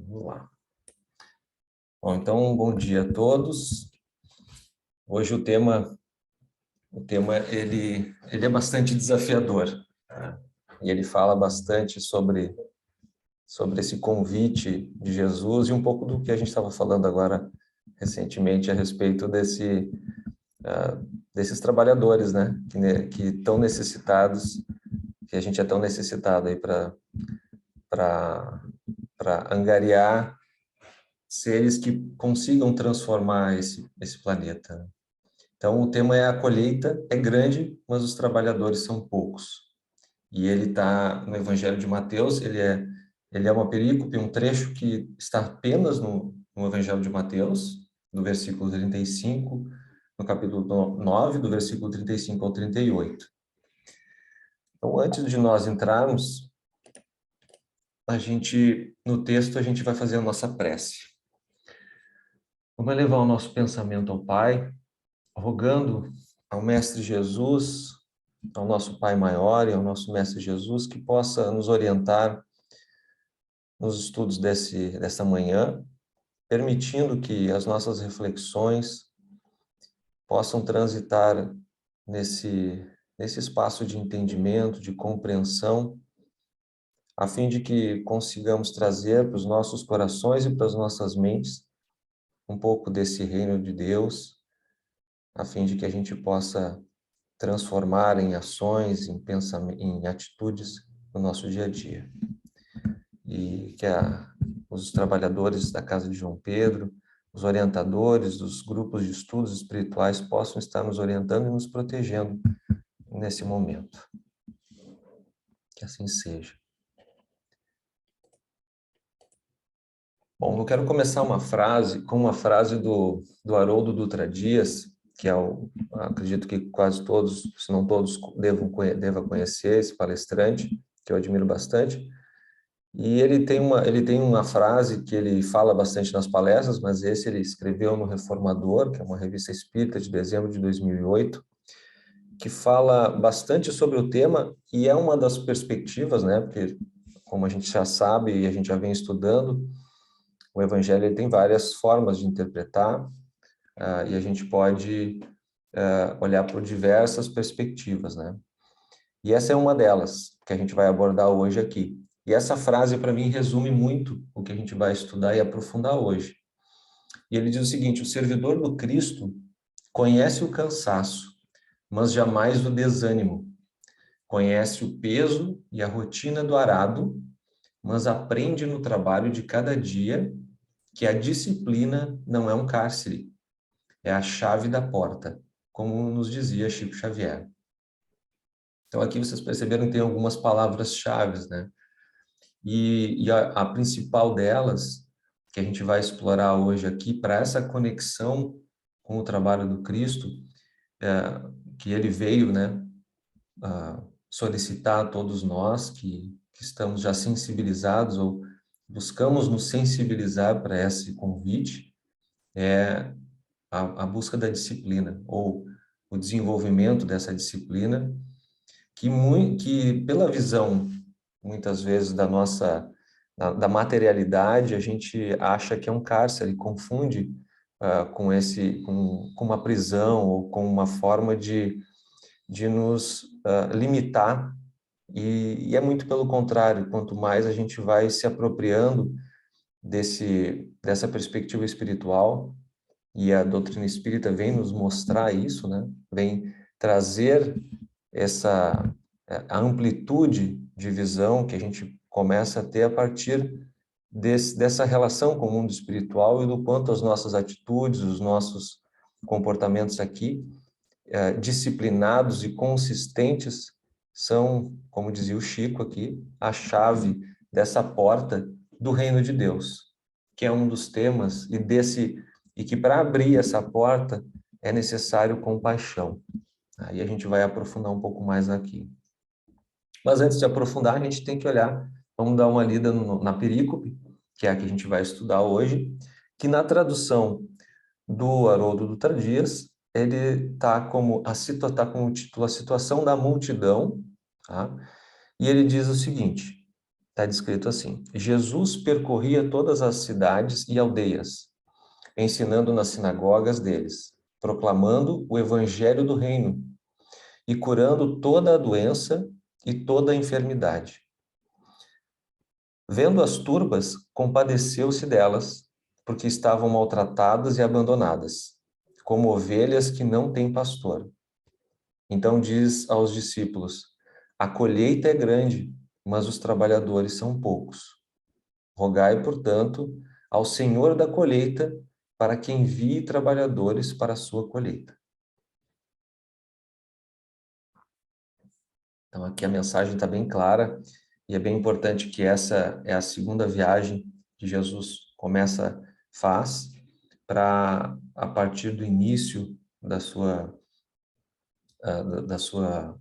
Vamos lá. Bom, então, bom dia a todos. Hoje o tema ele é bastante desafiador, né? E ele fala bastante sobre esse convite de Jesus e um pouco do que a gente estava falando agora recentemente a respeito desses trabalhadores, né? Que estão necessitados, que a gente é tão necessitado aí para angariar seres que consigam transformar esse planeta, né? Então, o tema é a colheita é grande, mas os trabalhadores são poucos. E ele está no Evangelho de Mateus, ele é uma perícope, um trecho que está apenas no Evangelho de Mateus, no versículo 35, no capítulo 9, do versículo 35 ao 38. Então, antes de nós entrarmos, no texto, a gente vai fazer a nossa prece. Vamos levar o nosso pensamento ao Pai, rogando ao Mestre Jesus, ao nosso Pai maior e ao nosso Mestre Jesus, que possa nos orientar nos estudos dessa manhã, permitindo que as nossas reflexões possam transitar nesse espaço de entendimento, de compreensão, a fim de que consigamos trazer para os nossos corações e para as nossas mentes um pouco desse reino de Deus, a fim de que a gente possa transformar em ações, em pensamentos, em atitudes no nosso dia a dia. E que os trabalhadores da Casa de João Pedro, os orientadores dos grupos de estudos espirituais possam estar nos orientando e nos protegendo nesse momento. Que assim seja. Bom, eu quero começar com uma frase do Haroldo Dutra Dias, que acredito que quase todos, se não todos, devam conhecer esse palestrante, que eu admiro bastante. E ele tem uma frase que ele fala bastante nas palestras, mas ele escreveu no Reformador, que é uma revista espírita de dezembro de 2008, que fala bastante sobre o tema e é uma das perspectivas, né? Porque, como a gente já sabe e a gente já vem estudando, o Evangelho ele tem várias formas de interpretar, e a gente pode olhar por diversas perspectivas, né? E essa é uma delas que a gente vai abordar hoje aqui. E essa frase, para mim, resume muito o que a gente vai estudar e aprofundar hoje. E ele diz o seguinte: o servidor do Cristo conhece o cansaço, mas jamais o desânimo. Conhece o peso e a rotina do arado, mas aprende no trabalho de cada dia que a disciplina não é um cárcere, é a chave da porta, como nos dizia Chico Xavier. Então aqui vocês perceberam que tem algumas palavras-chave, né? E a principal delas, que a gente vai explorar hoje aqui, para essa conexão com o trabalho do Cristo, que ele veio, né, solicitar a todos nós que estamos já sensibilizados ou buscamos nos sensibilizar para esse convite, é a busca da disciplina, ou o desenvolvimento dessa disciplina, que pela visão, muitas vezes, da materialidade, a gente acha que é um cárcere, confunde com uma prisão, ou com uma forma de nos limitar, e é muito pelo contrário, quanto mais a gente vai se apropriando dessa perspectiva espiritual, e a doutrina espírita vem nos mostrar isso, né? Vem trazer a amplitude de visão que a gente começa a ter a partir dessa relação com o mundo espiritual e do quanto as nossas atitudes, os nossos comportamentos aqui, disciplinados e consistentes, são, como dizia o Chico aqui, a chave dessa porta do reino de Deus, que é um dos temas, e que para abrir essa porta é necessário compaixão. Aí a gente vai aprofundar um pouco mais aqui. Mas antes de aprofundar, a gente tem que olhar, vamos dar uma lida na perícope, que é a que a gente vai estudar hoje, que na tradução do Haroldo Dutra Dias, ele está com o título A Situação da Multidão, tá? E ele diz o seguinte, está descrito assim: Jesus percorria todas as cidades e aldeias, ensinando nas sinagogas deles, proclamando o evangelho do reino e curando toda a doença e toda a enfermidade. Vendo as turbas, compadeceu-se delas, porque estavam maltratadas e abandonadas, como ovelhas que não têm pastor. Então diz aos discípulos: a colheita é grande, mas os trabalhadores são poucos. Rogai, portanto, ao Senhor da colheita, para que envie trabalhadores para a sua colheita. Então, aqui a mensagem está bem clara, e é bem importante que essa é a segunda viagem que Jesus faz, para, a partir do início da sua, da sua,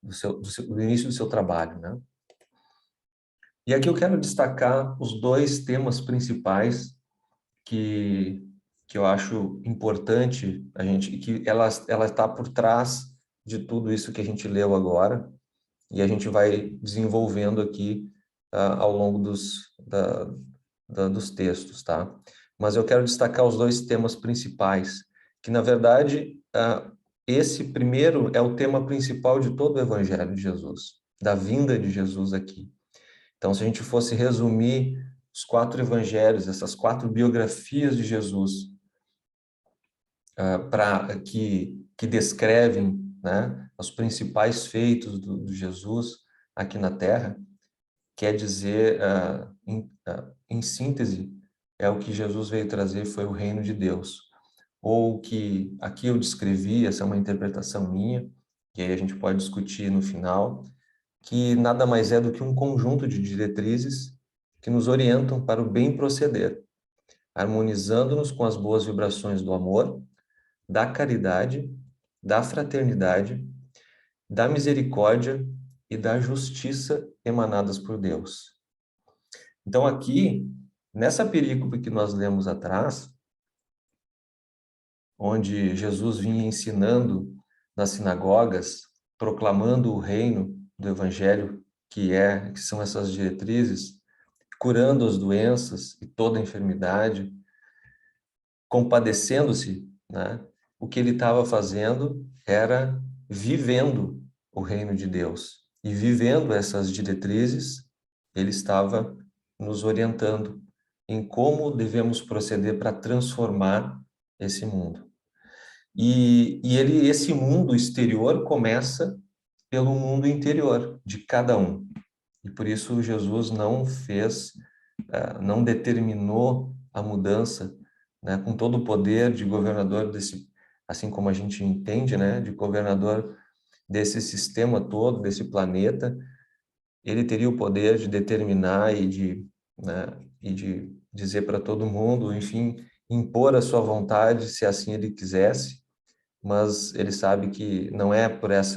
do início do seu trabalho, né? E aqui eu quero destacar os dois temas principais que, que eu acho importante a gente, que ela está por trás de tudo isso que a gente leu agora, e a gente vai desenvolvendo aqui ao longo dos textos, tá? Mas eu quero destacar os dois temas principais, que na verdade esse primeiro é o tema principal de todo o Evangelho de Jesus, da vinda de Jesus aqui. Então, se a gente fosse resumir os 4 evangelhos, essas 4 biografias de Jesus, que descrevem, né, os principais feitos do Jesus aqui na Terra, quer dizer, em síntese, é o que Jesus veio trazer, foi o reino de Deus. Ou que aqui eu descrevi, essa é uma interpretação minha, que aí a gente pode discutir no final, que nada mais é do que um conjunto de diretrizes que nos orientam para o bem proceder, harmonizando-nos com as boas vibrações do amor, da caridade, da fraternidade, da misericórdia e da justiça emanadas por Deus. Então aqui, nessa perícope que nós lemos atrás, onde Jesus vinha ensinando nas sinagogas, proclamando o reino do Evangelho, que são essas diretrizes, curando as doenças e toda a enfermidade, compadecendo-se, né? O que ele estava fazendo era vivendo o reino de Deus. E vivendo essas diretrizes, ele estava nos orientando em como devemos proceder para transformar esse mundo. Esse mundo exterior começa pelo mundo interior de cada um. E por isso Jesus não determinou a mudança, né, com todo o poder de governador assim como a gente entende, né, de governador desse sistema todo, desse planeta. Ele teria o poder de determinar e de dizer para todo mundo, enfim, impor a sua vontade, se assim ele quisesse, mas ele sabe que não é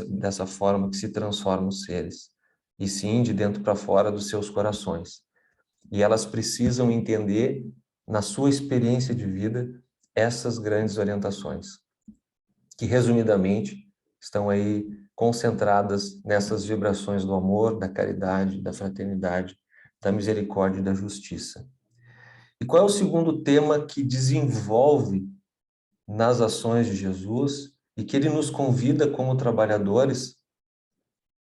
dessa forma que se transformam os seres, e sim de dentro para fora dos seus corações. E elas precisam entender, na sua experiência de vida, essas grandes orientações, que resumidamente estão aí concentradas nessas vibrações do amor, da caridade, da fraternidade, da misericórdia e da justiça. E qual é o segundo tema que desenvolve nas ações de Jesus e que ele nos convida como trabalhadores,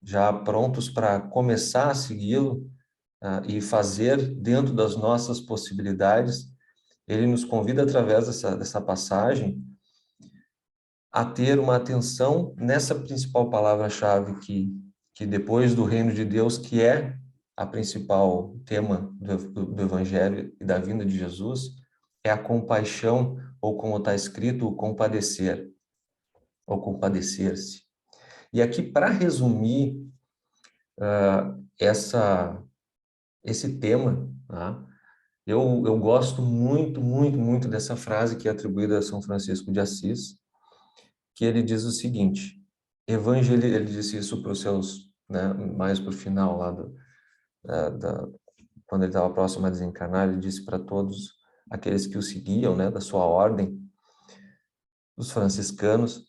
já prontos para começar a segui-lo e fazer dentro das nossas possibilidades? Ele nos convida através dessa passagem a ter uma atenção nessa principal palavra-chave que depois do reino de Deus, que é a principal tema do Evangelho e da vinda de Jesus, é a compaixão, ou como está escrito, o compadecer, ou compadecer-se. E aqui, para resumir esse tema, tá? Eu gosto muito, muito, muito dessa frase que é atribuída a São Francisco de Assis, que ele diz o seguinte: ele disse isso para os seus, né, mais para o final lá quando ele estava próximo a desencarnar, ele disse para todos aqueles que o seguiam, né, da sua ordem, os franciscanos: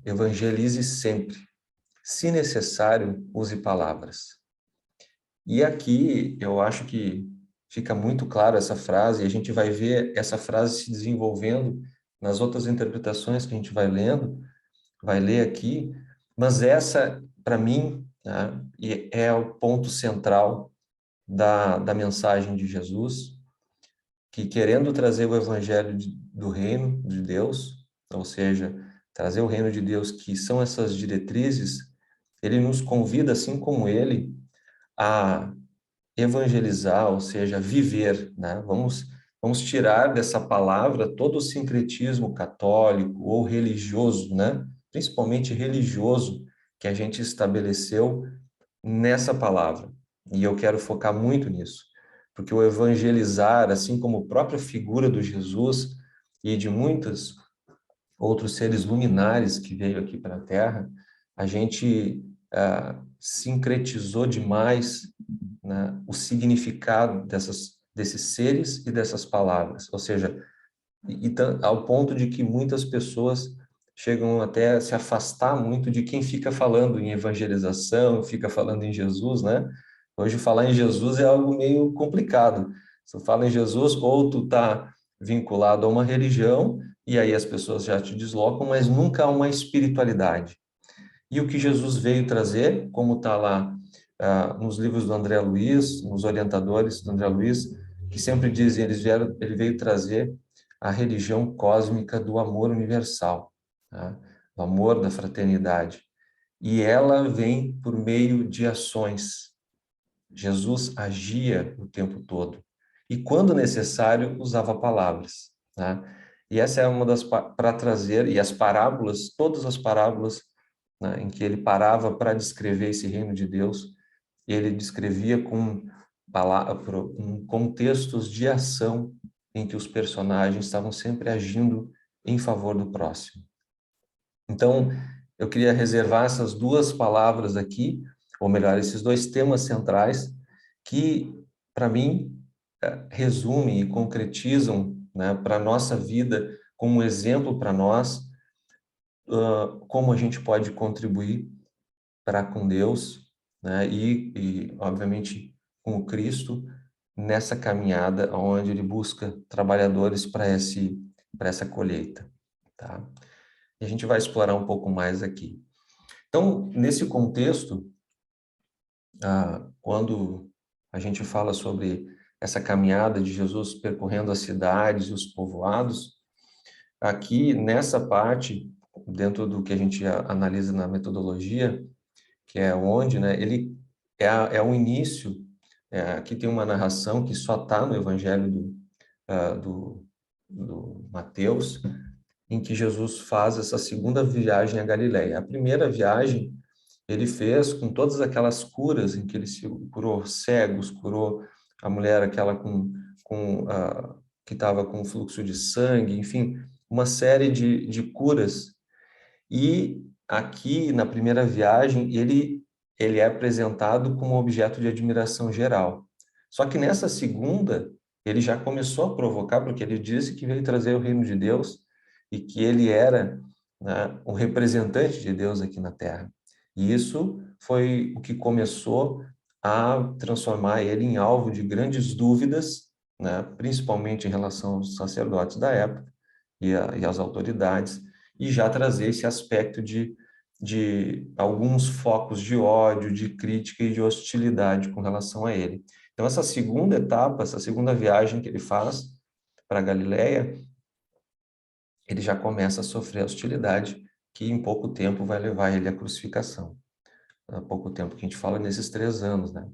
evangelize sempre, se necessário, use palavras. E aqui eu acho que fica muito claro essa frase, e a gente vai ver essa frase se desenvolvendo nas outras interpretações que a gente vai lendo, vai ler aqui, mas essa, para mim, né, é o ponto central da mensagem de Jesus, que querendo trazer o evangelho do reino de Deus, ou seja, trazer o reino de Deus, que são essas diretrizes, ele nos convida, assim como ele, a evangelizar, ou seja, viver, né? Vamos tirar dessa palavra todo o sincretismo católico ou religioso, né? Principalmente religioso que a gente estabeleceu nessa palavra. E eu quero focar muito nisso, porque o evangelizar, assim como a própria figura do Jesus e de muitos outros seres luminares que veio aqui para a Terra, a gente sincretizou demais, né, o significado desses seres e dessas palavras. Ou seja, ao ponto de que muitas pessoas chegam até a se afastar muito de quem fica falando em evangelização, fica falando em Jesus, né? Hoje falar em Jesus é algo meio complicado. Se tu fala em Jesus, ou tu tá vinculado a uma religião, e aí as pessoas já te deslocam, mas nunca a uma espiritualidade. E o que Jesus veio trazer, como está lá nos livros do André Luiz, nos orientadores do André Luiz, que sempre dizem, ele veio trazer a religião cósmica do amor universal, tá? Do amor da fraternidade. E ela vem por meio de ações. Jesus agia o tempo todo. E quando necessário, usava palavras, tá? E essa é uma das para trazer, e as parábolas, todas as parábolas, né, em que ele parava para descrever esse reino de Deus, ele descrevia com contextos de ação em que os personagens estavam sempre agindo em favor do próximo. Então, eu queria reservar essas duas palavras aqui, ou melhor, esses dois temas centrais, que, para mim, resumem e concretizam, né, para a nossa vida, como exemplo para nós, como a gente pode contribuir para com Deus, né, obviamente, com o Cristo, nessa caminhada onde ele busca trabalhadores para essa colheita, tá? E a gente vai explorar um pouco mais aqui. Então, nesse contexto, quando a gente fala sobre essa caminhada de Jesus percorrendo as cidades e os povoados, aqui nessa parte, dentro do que a gente analisa na metodologia, que é onde, né, ele é o início, aqui tem uma narração que só está no Evangelho do Mateus, em que Jesus faz essa segunda viagem à Galileia. A primeira viagem ele fez com todas aquelas curas em que ele se curou cegos, curou a mulher aquela que estava com fluxo de sangue, enfim, uma série de curas. E aqui, na primeira viagem, ele é apresentado como objeto de admiração geral. Só que nessa segunda, ele já começou a provocar, porque ele disse que veio trazer o reino de Deus e que ele era, né, o representante de Deus aqui na Terra. E isso foi o que começou a transformar ele em alvo de grandes dúvidas, né, principalmente em relação aos sacerdotes da época e às autoridades, e já trazer esse aspecto de alguns focos de ódio, de crítica e de hostilidade com relação a ele. Então, essa segunda etapa, essa segunda viagem que ele faz para a Galileia, ele já começa a sofrer hostilidade, que em pouco tempo vai levar ele à crucificação. Há pouco tempo que a gente fala nesses 3 anos, né?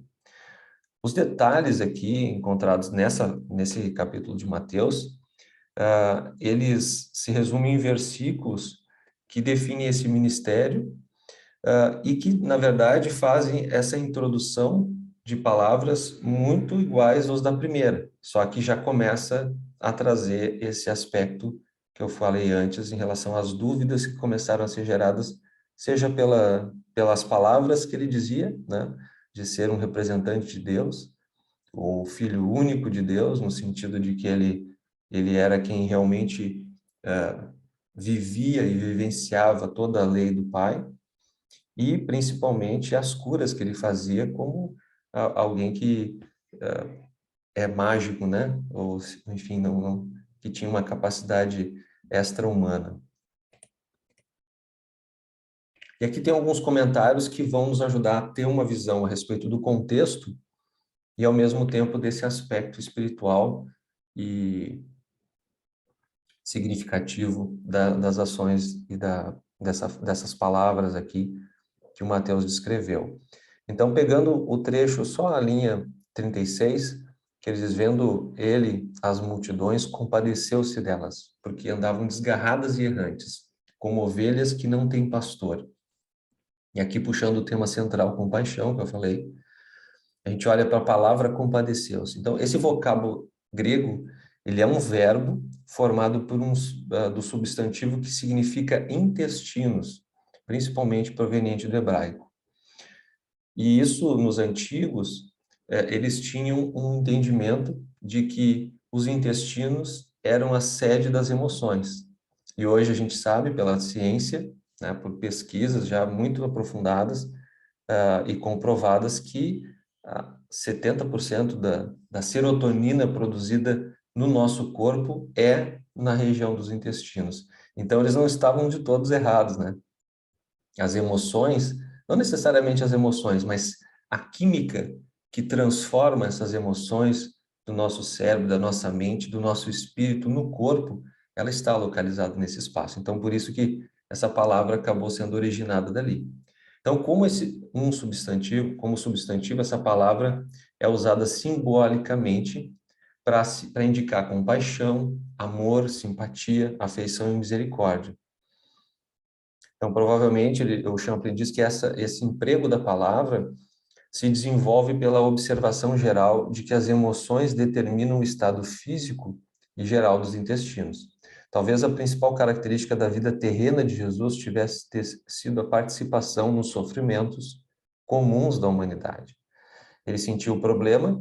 Os detalhes aqui encontrados nesse capítulo de Mateus, eles se resumem em versículos que definem esse ministério e que, na verdade, fazem essa introdução de palavras muito iguais aos da primeira, só que já começa a trazer esse aspecto que eu falei antes em relação às dúvidas que começaram a ser geradas, seja pelas palavras que ele dizia, né, de ser um representante de Deus, o filho único de Deus, no sentido de que ele era quem realmente vivia e vivenciava toda a lei do Pai, e principalmente as curas que ele fazia, como alguém que é mágico, né? Ou, enfim, que tinha uma capacidade extra-humana. E aqui tem alguns comentários que vão nos ajudar a ter uma visão a respeito do contexto e, ao mesmo tempo, desse aspecto espiritual e significativo das ações e dessas palavras aqui que o Mateus descreveu. Então, pegando o trecho, só a linha 36, que ele diz, vendo ele, as multidões, compadeceu-se delas, porque andavam desgarradas e errantes, como ovelhas que não têm pastor. E aqui, puxando o tema central, compaixão, que eu falei, a gente olha para a palavra compadeceu-se. Então, esse vocábulo grego, ele é um verbo formado por do substantivo que significa intestinos, principalmente proveniente do hebraico. E isso, nos antigos, eles tinham um entendimento de que os intestinos eram a sede das emoções. E hoje a gente sabe, pela ciência, né, por pesquisas já muito aprofundadas, e comprovadas que 70% da serotonina produzida no nosso corpo é na região dos intestinos. Então, eles não estavam de todos errados, né? As emoções, não necessariamente as emoções, mas a química que transforma essas emoções do nosso cérebro, da nossa mente, do nosso espírito no corpo, ela está localizada nesse espaço. Então, por isso que essa palavra acabou sendo originada dali. Então, como substantivo, essa palavra é usada simbolicamente para indicar compaixão, amor, simpatia, afeição e misericórdia. Então, provavelmente, o Champlin diz que esse emprego da palavra se desenvolve pela observação geral de que as emoções determinam o estado físico e geral dos intestinos. Talvez a principal característica da vida terrena de Jesus tivesse sido a participação nos sofrimentos comuns da humanidade. Ele sentiu o problema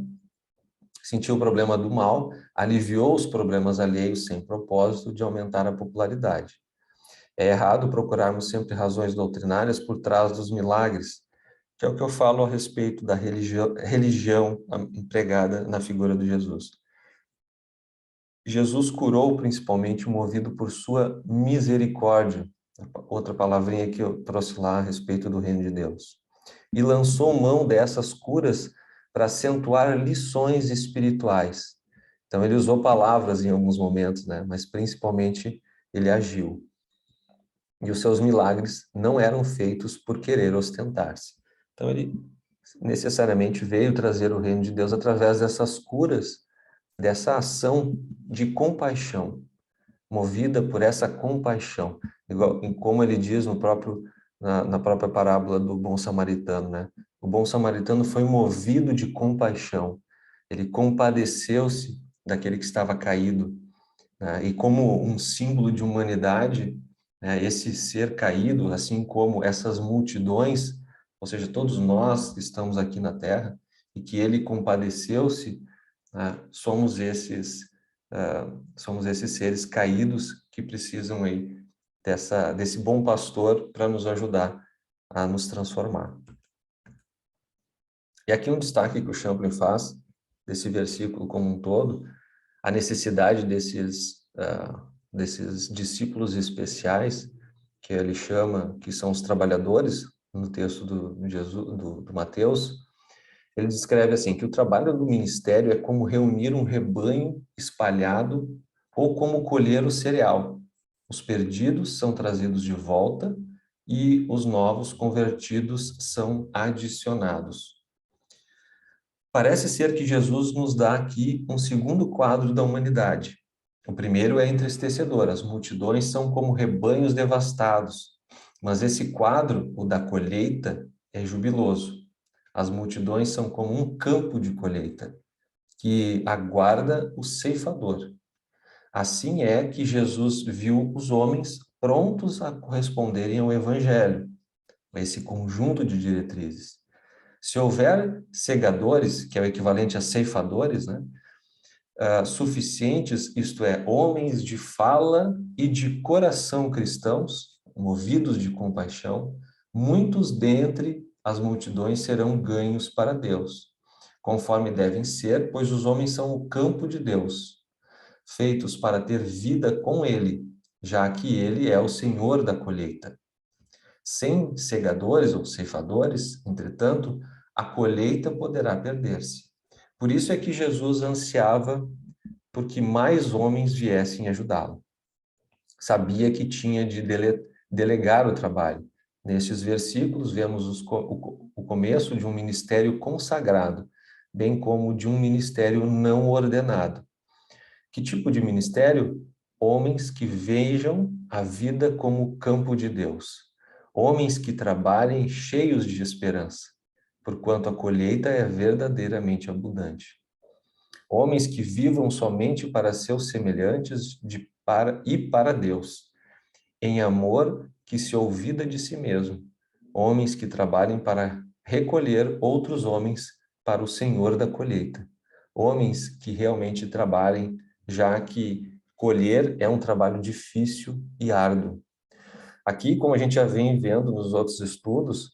do mal, aliviou os problemas alheios sem propósito de aumentar a popularidade. É errado procurarmos sempre razões doutrinárias por trás dos milagres, que é o que eu falo a respeito da religião empregada na figura de Jesus. Jesus curou principalmente movido por sua misericórdia, outra palavrinha que eu trouxe lá a respeito do reino de Deus, e lançou mão dessas curas para acentuar lições espirituais. Então ele usou palavras em alguns momentos, né? Mas principalmente ele agiu. E os seus milagres não eram feitos por querer ostentar-se. Então ele necessariamente veio trazer o reino de Deus através dessas curas, dessa ação de compaixão, movida por essa compaixão, igual como ele diz na própria parábola do bom samaritano, né? O bom samaritano foi movido de compaixão, ele compadeceu-se daquele que estava caído, né? E como um símbolo de humanidade, né, esse ser caído, assim como essas multidões, ou seja, todos nós que estamos aqui na Terra, e que ele compadeceu-se, né, somos esses seres caídos que precisam aí desse bom pastor para nos ajudar a nos transformar. E aqui um destaque que o Champlin faz desse versículo como um todo, a necessidade desses discípulos especiais, que ele chama, que são os trabalhadores, no texto do Mateus. Ele descreve assim, que o trabalho do ministério é como reunir um rebanho espalhado ou como colher o cereal. Os perdidos são trazidos de volta e os novos convertidos são adicionados. Parece ser que Jesus nos dá aqui um segundo quadro da humanidade. O primeiro é entristecedor, as multidões são como rebanhos devastados, mas esse quadro, o da colheita, é jubiloso. As multidões são como um campo de colheita, que aguarda o ceifador. Assim é que Jesus viu os homens prontos a corresponderem ao Evangelho, a esse conjunto de diretrizes. Se houver segadores, que é o equivalente a ceifadores, né, suficientes, isto é, homens de fala e de coração cristãos, movidos de compaixão, muitos dentre as multidões serão ganhos para Deus. conforme devem ser, pois os homens são o campo de Deus, feitos para ter vida com ele, já que ele é o Senhor da colheita. Sem segadores ou ceifadores, entretanto, a colheita poderá perder-se. Por isso é que Jesus ansiava por que mais homens viessem ajudá-lo. Sabia que tinha de delegar o trabalho. Nestes versículos, vemos o começo de um ministério consagrado, bem como de um ministério não ordenado. Que tipo de ministério? Homens que vejam a vida como campo de Deus. Homens que trabalhem cheios de esperança, porquanto a colheita é verdadeiramente abundante. Homens que vivam somente para seus semelhantes e para Deus, em amor que se olvida de si mesmo. Homens que trabalhem para recolher outros homens para o Senhor da colheita. Homens que realmente trabalhem, já que colher é um trabalho difícil e árduo. Aqui, como a gente já vem vendo nos outros estudos,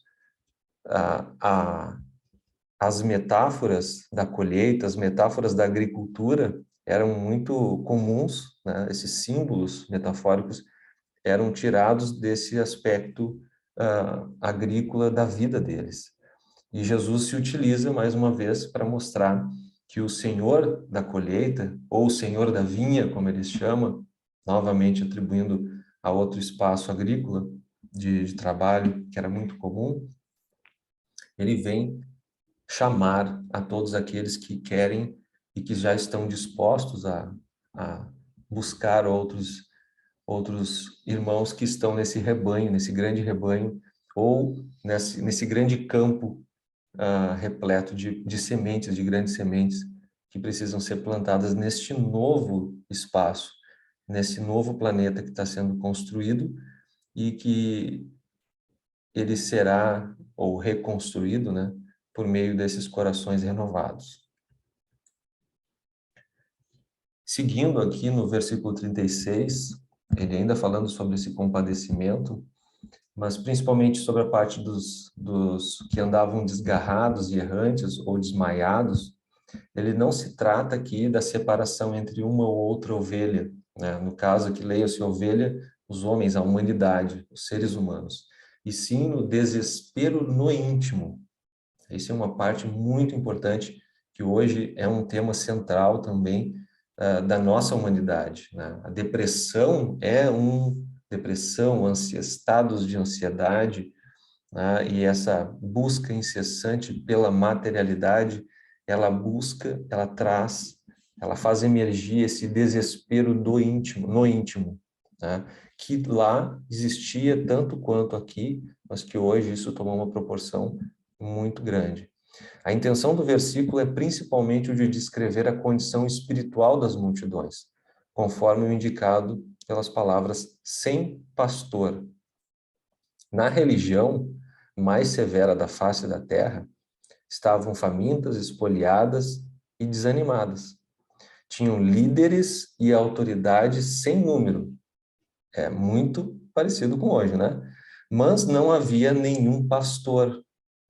as metáforas da colheita, as metáforas da agricultura eram muito comuns, né? Esses símbolos metafóricos eram tirados desse aspecto agrícola da vida deles. E Jesus se utiliza, mais uma vez, para mostrar que o Senhor da colheita, ou o Senhor da vinha, como eles chamam, novamente atribuindo a outro espaço agrícola de trabalho, que era muito comum, ele vem chamar a todos aqueles que querem e que já estão dispostos a buscar outros irmãos que estão nesse rebanho, nesse grande rebanho, ou nesse grande campo repleto de sementes, de grandes sementes, que precisam ser plantadas neste novo espaço, nesse novo planeta que está sendo construído e que ele será, ou reconstruído, né, por meio desses corações renovados. Seguindo aqui no versículo 36, ele ainda falando sobre esse compadecimento, mas principalmente sobre a parte dos que andavam desgarrados e errantes ou desmaiados, ele não se trata aqui da separação entre uma ou outra ovelha, né? No caso aqui, leia-se ovelha, os homens, a humanidade, os seres humanos, e sim no desespero no íntimo. Isso é uma parte muito importante, que hoje é um tema central também da nossa humanidade, né? A depressão depressão, estados de ansiedade, né? E essa busca incessante pela materialidade, ela traz, ela faz emergir esse desespero do íntimo, no íntimo, né? Que lá existia tanto quanto aqui, mas que hoje isso tomou uma proporção muito grande. A intenção do versículo é principalmente o de descrever a condição espiritual das multidões, conforme o indicado pelas palavras sem pastor. Na religião mais severa da face da terra, estavam famintas, espoliadas e desanimadas. Tinham líderes e autoridades sem número. É muito parecido com hoje, né? Mas não havia nenhum pastor,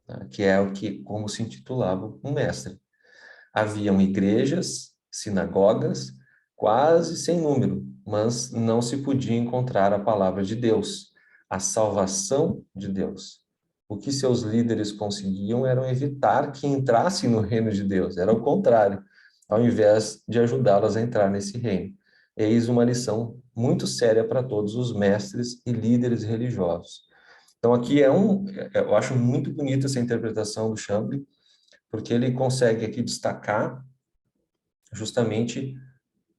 né? Que é como se intitulava um mestre. Haviam igrejas, sinagogas, quase sem número, mas não se podia encontrar a palavra de Deus, a salvação de Deus. O que seus líderes conseguiam era evitar que entrassem no reino de Deus, era o contrário, ao invés de ajudá-las a entrar nesse reino. Eis uma lição muito séria para todos os mestres e líderes religiosos. Então aqui eu acho muito bonita essa interpretação do Chambly, porque ele consegue aqui destacar justamente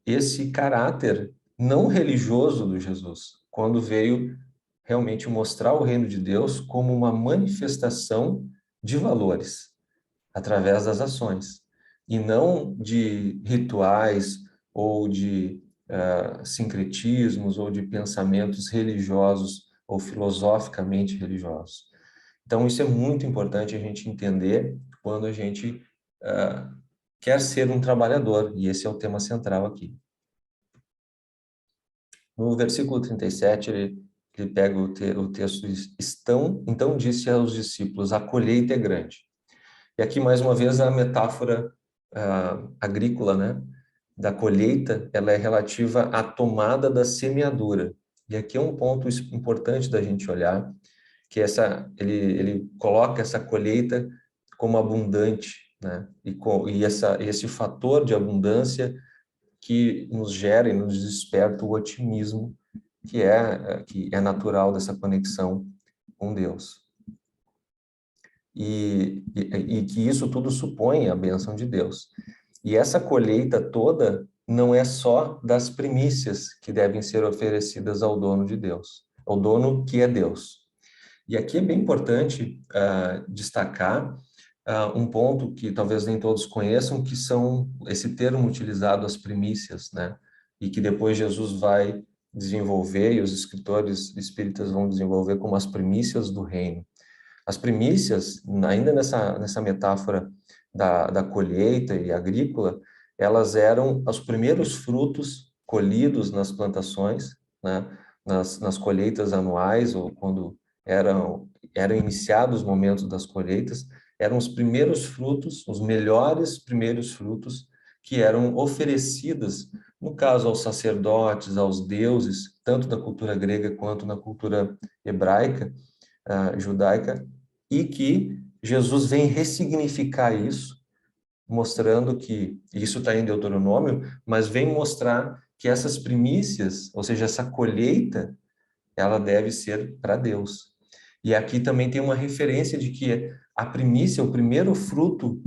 esse caráter não religioso do Jesus, quando veio realmente mostrar o reino de Deus como uma manifestação de valores, através das ações, e não de rituais ou de sincretismos ou de pensamentos religiosos ou filosoficamente religiosos. Então, isso é muito importante a gente entender quando a gente quer ser um trabalhador, e esse é o tema central aqui. No versículo 37, ele pega o texto, então disse aos discípulos, a colheita é grande. E aqui, mais uma vez, a metáfora agrícola, né, da colheita, ela é relativa à tomada da semeadura. E aqui é um ponto importante da gente olhar, que ele coloca essa colheita como abundante, né? Esse fator de abundância que nos gera e nos desperta o otimismo que é natural dessa conexão com Deus. E que isso tudo supõe a bênção de Deus. E essa colheita toda não é só das primícias que devem ser oferecidas ao dono de Deus, ao dono que é Deus. E aqui é bem importante destacar um ponto que talvez nem todos conheçam, que são esse termo utilizado, as primícias, né? E que depois Jesus vai desenvolver, e os escritores espíritas vão desenvolver como as primícias do reino. As primícias, ainda nessa metáfora da colheita e agrícola, elas eram os primeiros frutos colhidos nas plantações, né? Nas colheitas anuais, ou quando eram iniciados os momentos das colheitas, eram os primeiros frutos, os melhores primeiros frutos que eram oferecidos, no caso aos sacerdotes, aos deuses, tanto da cultura grega quanto na cultura hebraica, judaica, e que Jesus vem ressignificar isso, mostrando que, isso está em Deuteronômio, mas vem mostrar que essas primícias, ou seja, essa colheita, ela deve ser para Deus. E aqui também tem uma referência de que a primícia, o primeiro fruto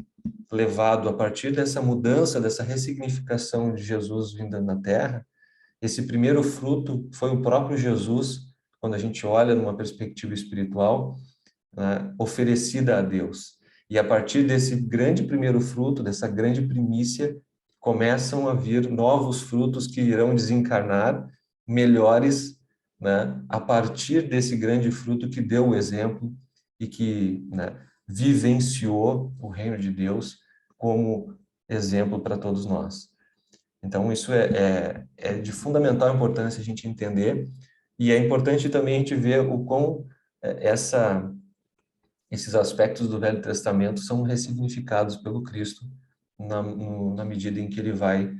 levado a partir dessa mudança, dessa ressignificação de Jesus vindo na Terra, esse primeiro fruto foi o próprio Jesus, quando a gente olha numa perspectiva espiritual, né, oferecida a Deus. E a partir desse grande primeiro fruto, dessa grande primícia, começam a vir novos frutos que irão desencarnar melhores, né, a partir desse grande fruto que deu o exemplo e que, né, vivenciou o reino de Deus como exemplo para todos nós. Então, isso é de fundamental importância a gente entender, e é importante também a gente ver o quão esses aspectos do Velho Testamento são ressignificados pelo Cristo na medida em que ele vai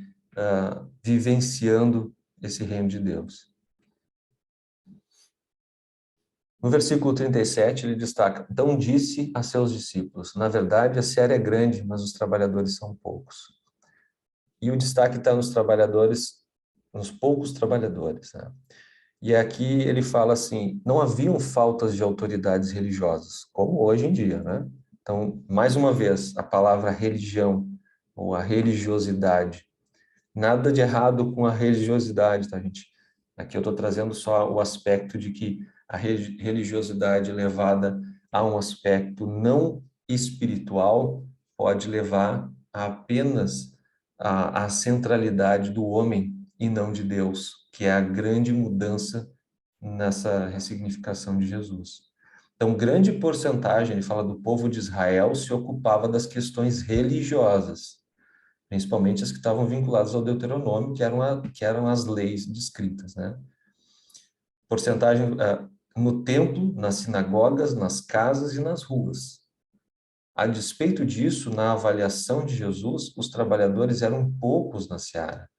vivenciando esse reino de Deus. No versículo 37, ele destaca: então disse a seus discípulos, na verdade a seara é grande, mas os trabalhadores são poucos. E o destaque está nos trabalhadores, nos poucos trabalhadores, né? E aqui ele fala assim, não haviam faltas de autoridades religiosas, como hoje em dia, né? Então, mais uma vez, a palavra religião, ou a religiosidade. Nada de errado com a religiosidade, tá, gente? Aqui eu estou trazendo só o aspecto de que a religiosidade levada a um aspecto não espiritual pode levar a apenas a centralidade do homem e não de Deus, que é a grande mudança nessa ressignificação de Jesus. Então, grande porcentagem, ele fala do povo de Israel, se ocupava das questões religiosas, principalmente as que estavam vinculadas ao Deuteronômio, que eram as leis descritas, né? Porcentagem no templo, nas sinagogas, nas casas e nas ruas. A despeito disso, na avaliação de Jesus, os trabalhadores eram poucos na seara.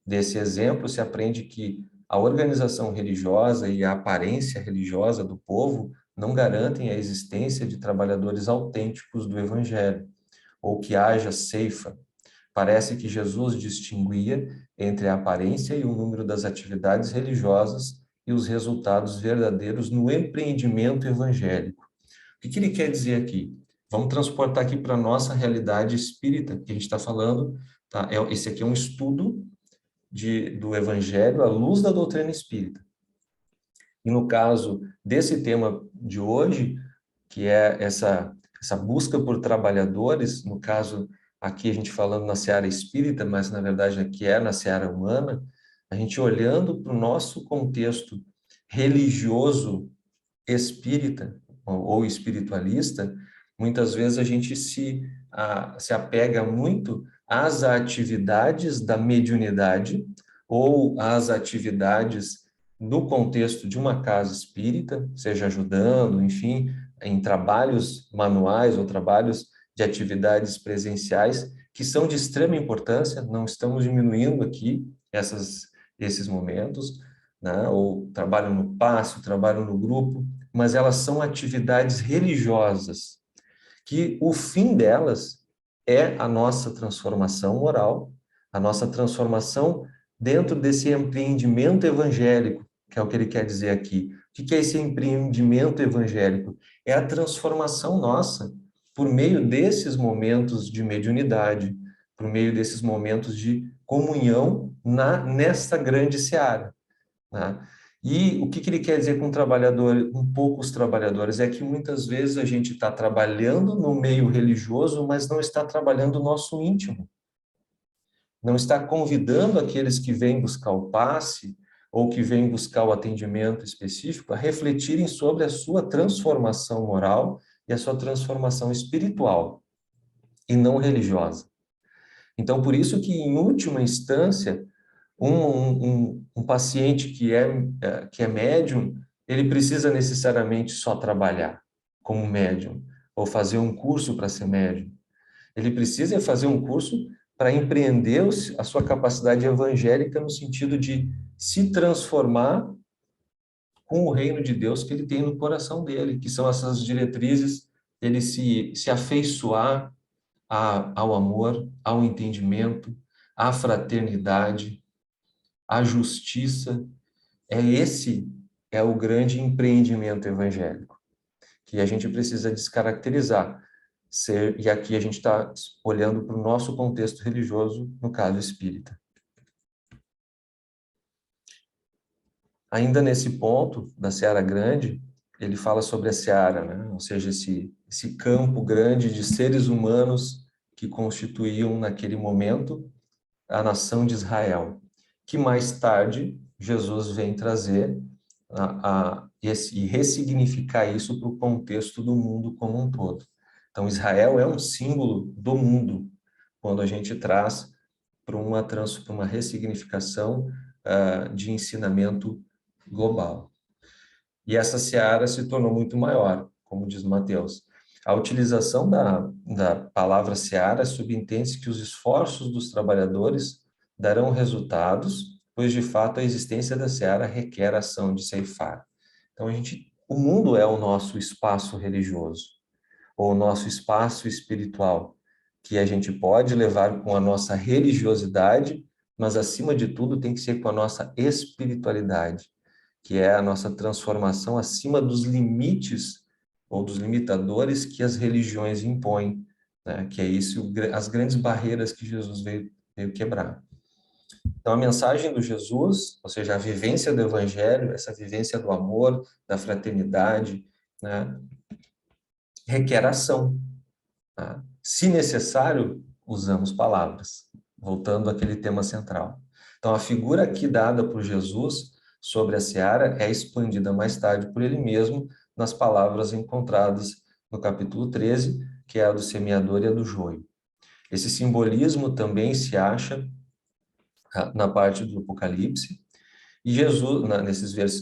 Desse exemplo, se aprende que a organização religiosa e a aparência religiosa do povo não garantem a existência de trabalhadores autênticos do Evangelho, ou que haja ceifa. Parece que Jesus distinguia entre a aparência e o número das atividades religiosas e os resultados verdadeiros no empreendimento evangélico. O que ele quer dizer aqui? Vamos transportar aqui para a nossa realidade espírita, que a gente está falando, tá? Esse aqui é um estudo do Evangelho à luz da doutrina espírita. E no caso desse tema de hoje, que é essa busca por trabalhadores, no caso aqui a gente falando na seara espírita, mas na verdade aqui é na seara humana, a gente olhando para o nosso contexto religioso espírita ou espiritualista, muitas vezes a gente se apega muito às atividades da mediunidade ou às atividades no contexto de uma casa espírita, seja ajudando, enfim, em trabalhos manuais ou trabalhos de atividades presenciais, que são de extrema importância, não estamos diminuindo aqui esses momentos, né? Ou trabalho no passo, trabalho no grupo, mas elas são atividades religiosas, que o fim delas é a nossa transformação moral, a nossa transformação dentro desse empreendimento evangélico, que é o que ele quer dizer aqui. O que é esse empreendimento evangélico? É a transformação nossa por meio desses momentos de mediunidade, por meio desses momentos de comunhão nesta grande seara, né? E o que ele quer dizer com trabalhador, com poucos trabalhadores? É que muitas vezes a gente está trabalhando no meio religioso, mas não está trabalhando o nosso íntimo. Não está convidando aqueles que vêm buscar o passe ou que vêm buscar o atendimento específico a refletirem sobre a sua transformação moral e a sua transformação espiritual, e não religiosa. Então, por isso que, em última instância, um paciente que é médium, ele precisa necessariamente só trabalhar como médium, ou fazer um curso para ser médium. Ele precisa fazer um curso para empreender a sua capacidade evangélica no sentido de se transformar com o reino de Deus que ele tem no coração dele, que são essas diretrizes, ele se afeiçoar ao amor, ao entendimento, à fraternidade, à justiça. Esse é o grande empreendimento evangélico, que a gente precisa descaracterizar. E aqui a gente está olhando para o nosso contexto religioso, no caso espírita. Ainda nesse ponto da seara grande, ele fala sobre a seara, né? Ou seja, esse campo grande de seres humanos que constituíam, naquele momento, a nação de Israel, que mais tarde Jesus vem trazer e ressignificar isso para o contexto do mundo como um todo. Então, Israel é um símbolo do mundo, quando a gente traz para uma ressignificação de ensinamento global. E essa seara se tornou muito maior, como diz Mateus. A utilização da palavra seara subentende que os esforços dos trabalhadores darão resultados, pois de fato a existência da seara requer a ação de ceifar. Então o mundo é o nosso espaço religioso, ou o nosso espaço espiritual, que a gente pode levar com a nossa religiosidade, mas acima de tudo tem que ser com a nossa espiritualidade, que é a nossa transformação acima dos limites ou dos limitadores que as religiões impõem, né? Que é isso, as grandes barreiras que Jesus veio quebrar. Então, a mensagem do Jesus, ou seja, a vivência do Evangelho, essa vivência do amor, da fraternidade, né? Requer ação. Tá? Se necessário, usamos palavras, voltando àquele tema central. Então, a figura aqui dada por Jesus sobre a seara é expandida mais tarde por ele mesmo nas palavras encontradas no capítulo 13, que é a do semeador e a do joio. Esse simbolismo também se acha na parte do Apocalipse, e Jesus,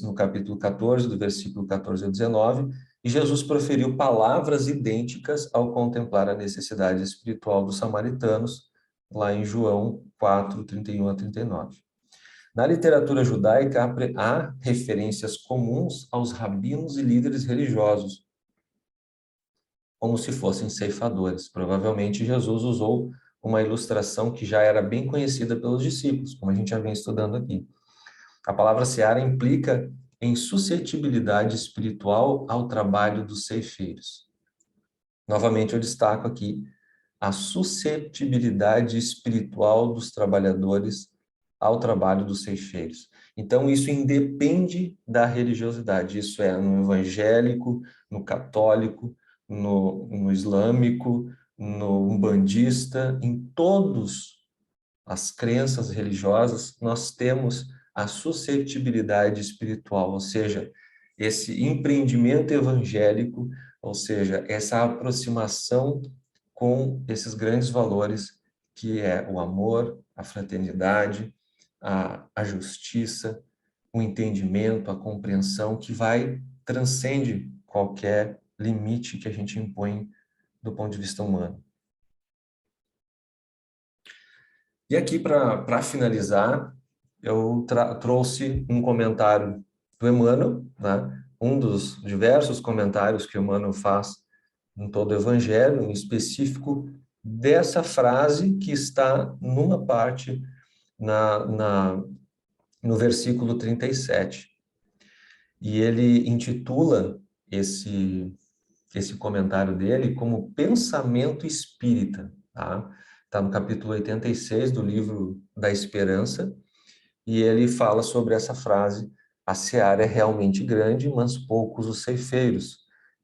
no capítulo 14, do versículo 14 ao 19, e Jesus proferiu palavras idênticas ao contemplar a necessidade espiritual dos samaritanos, lá em João 4, 31 a 39. Na literatura judaica, há referências comuns aos rabinos e líderes religiosos, como se fossem ceifadores. Provavelmente Jesus usou uma ilustração que já era bem conhecida pelos discípulos, como a gente já vem estudando aqui. A palavra seara implica em suscetibilidade espiritual ao trabalho dos ceifeiros. Novamente, eu destaco aqui a suscetibilidade espiritual dos trabalhadores ao trabalho dos ceifeiros. Então, isso independe da religiosidade. Isso é no evangélico, no católico, no islâmico, no umbandista, em todas as crenças religiosas, nós temos a suscetibilidade espiritual, ou seja, esse empreendimento evangélico, ou seja, essa aproximação com esses grandes valores que é o amor, a fraternidade, a justiça, o entendimento, a compreensão, que transcende qualquer limite que a gente impõe do ponto de vista humano. E aqui, para finalizar, eu trouxe um comentário do Emmanuel, né? Um dos diversos comentários que o Emmanuel faz em todo o Evangelho, em específico dessa frase que está numa parte no versículo 37. E ele intitula esse comentário dele como Pensamento Espírita, tá? Está no capítulo 86 do livro da Esperança, e ele fala sobre essa frase: a seara é realmente grande, mas poucos os ceifeiros.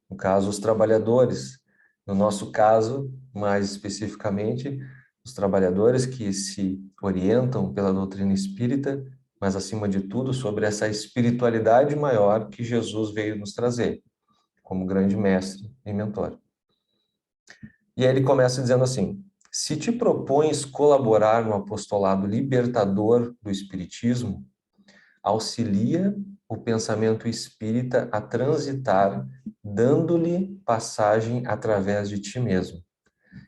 No caso, os trabalhadores. No nosso caso, mais especificamente, os trabalhadores que se orientam pela doutrina espírita, mas, acima de tudo, sobre essa espiritualidade maior que Jesus veio nos trazer, como grande mestre e mentor. E aí ele começa dizendo assim: se te propões colaborar no apostolado libertador do Espiritismo, auxilia o pensamento espírita a transitar, dando-lhe passagem através de ti mesmo.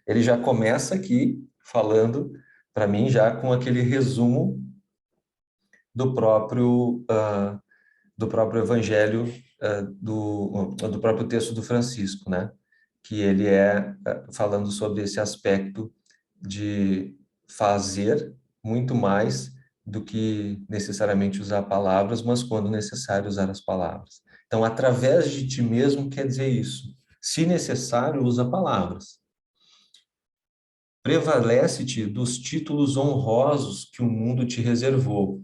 Ele já começa aqui falando, para mim, já com aquele resumo do próprio Evangelho, do próprio texto do Francisco, né? Que ele falando sobre esse aspecto de fazer muito mais do que necessariamente usar palavras, mas quando necessário usar as palavras. Então, através de ti mesmo quer dizer isso. Se necessário, usa palavras. Prevalece-te dos títulos honrosos que o mundo te reservou,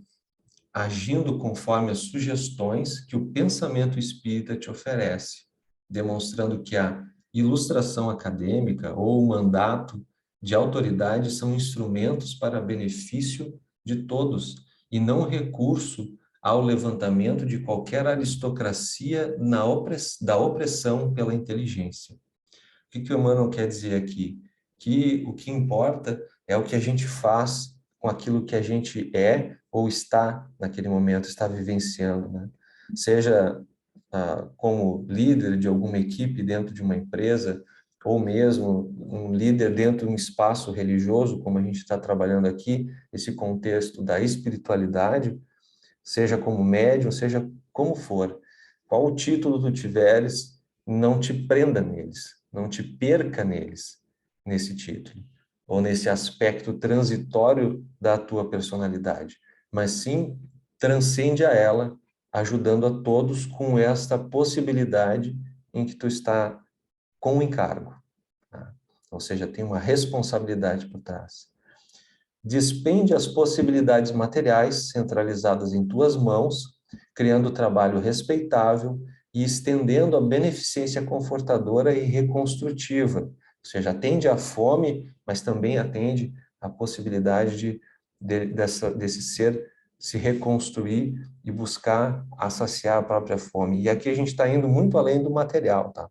agindo conforme as sugestões que o pensamento espírita te oferece, demonstrando que a ilustração acadêmica ou o mandato de autoridade são instrumentos para benefício de todos e não recurso ao levantamento de qualquer aristocracia da opressão pela inteligência. O que o Emmanuel quer dizer aqui? Que o que importa é o que a gente faz com aquilo que a gente é ou está naquele momento, está vivenciando, né? Seja como líder de alguma equipe dentro de uma empresa, ou mesmo um líder dentro de um espaço religioso, como a gente está trabalhando aqui, esse contexto da espiritualidade, seja como médium, seja como for. Qual o título tu tiveres, não te prenda neles, não te perca neles, nesse título, ou nesse aspecto transitório da tua personalidade, mas sim transcende a ela, ajudando a todos com esta possibilidade em que tu está com o encargo, tá? Ou seja, tem uma responsabilidade por trás. Despende as possibilidades materiais centralizadas em tuas mãos, criando trabalho respeitável e estendendo a beneficência confortadora e reconstrutiva. Ou seja, atende à fome, mas também atende à possibilidade desse ser se reconstruir e buscar saciar a própria fome. E aqui a gente está indo muito além do material, tá?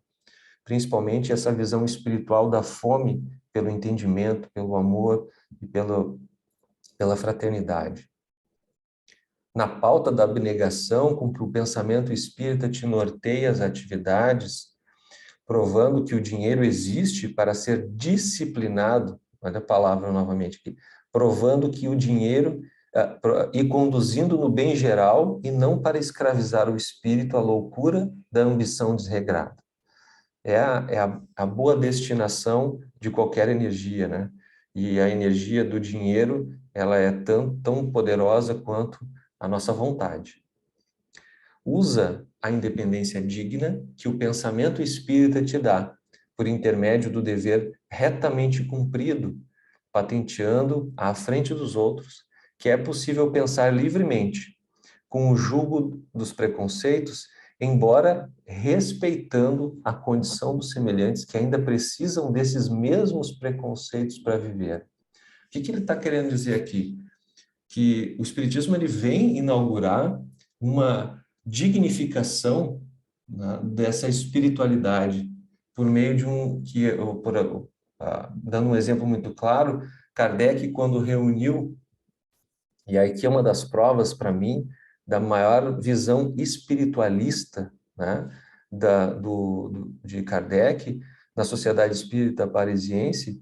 Principalmente essa visão espiritual da fome pelo entendimento, pelo amor e pela fraternidade. Na pauta da abnegação com que o pensamento espírita te norteia as atividades, provando que o dinheiro existe para ser disciplinado, olha a palavra novamente aqui, provando que o dinheiro e conduzindo no bem geral e não para escravizar o espírito à loucura da ambição desregrada. É a boa destinação de qualquer energia, né? E a energia do dinheiro, ela é tão poderosa quanto a nossa vontade. Usa a independência digna que o pensamento espírita te dá, por intermédio do dever retamente cumprido, patenteando à frente dos outros que é possível pensar livremente, com o jugo dos preconceitos, embora respeitando a condição dos semelhantes que ainda precisam desses mesmos preconceitos para viver. O que ele está querendo dizer aqui? Que o Espiritismo ele vem inaugurar uma dignificação, né, dessa espiritualidade por meio de dando um exemplo muito claro, Kardec, quando reuniu, e aqui é uma das provas para mim da maior visão espiritualista, né, de Kardec, na Sociedade Espírita Parisiense,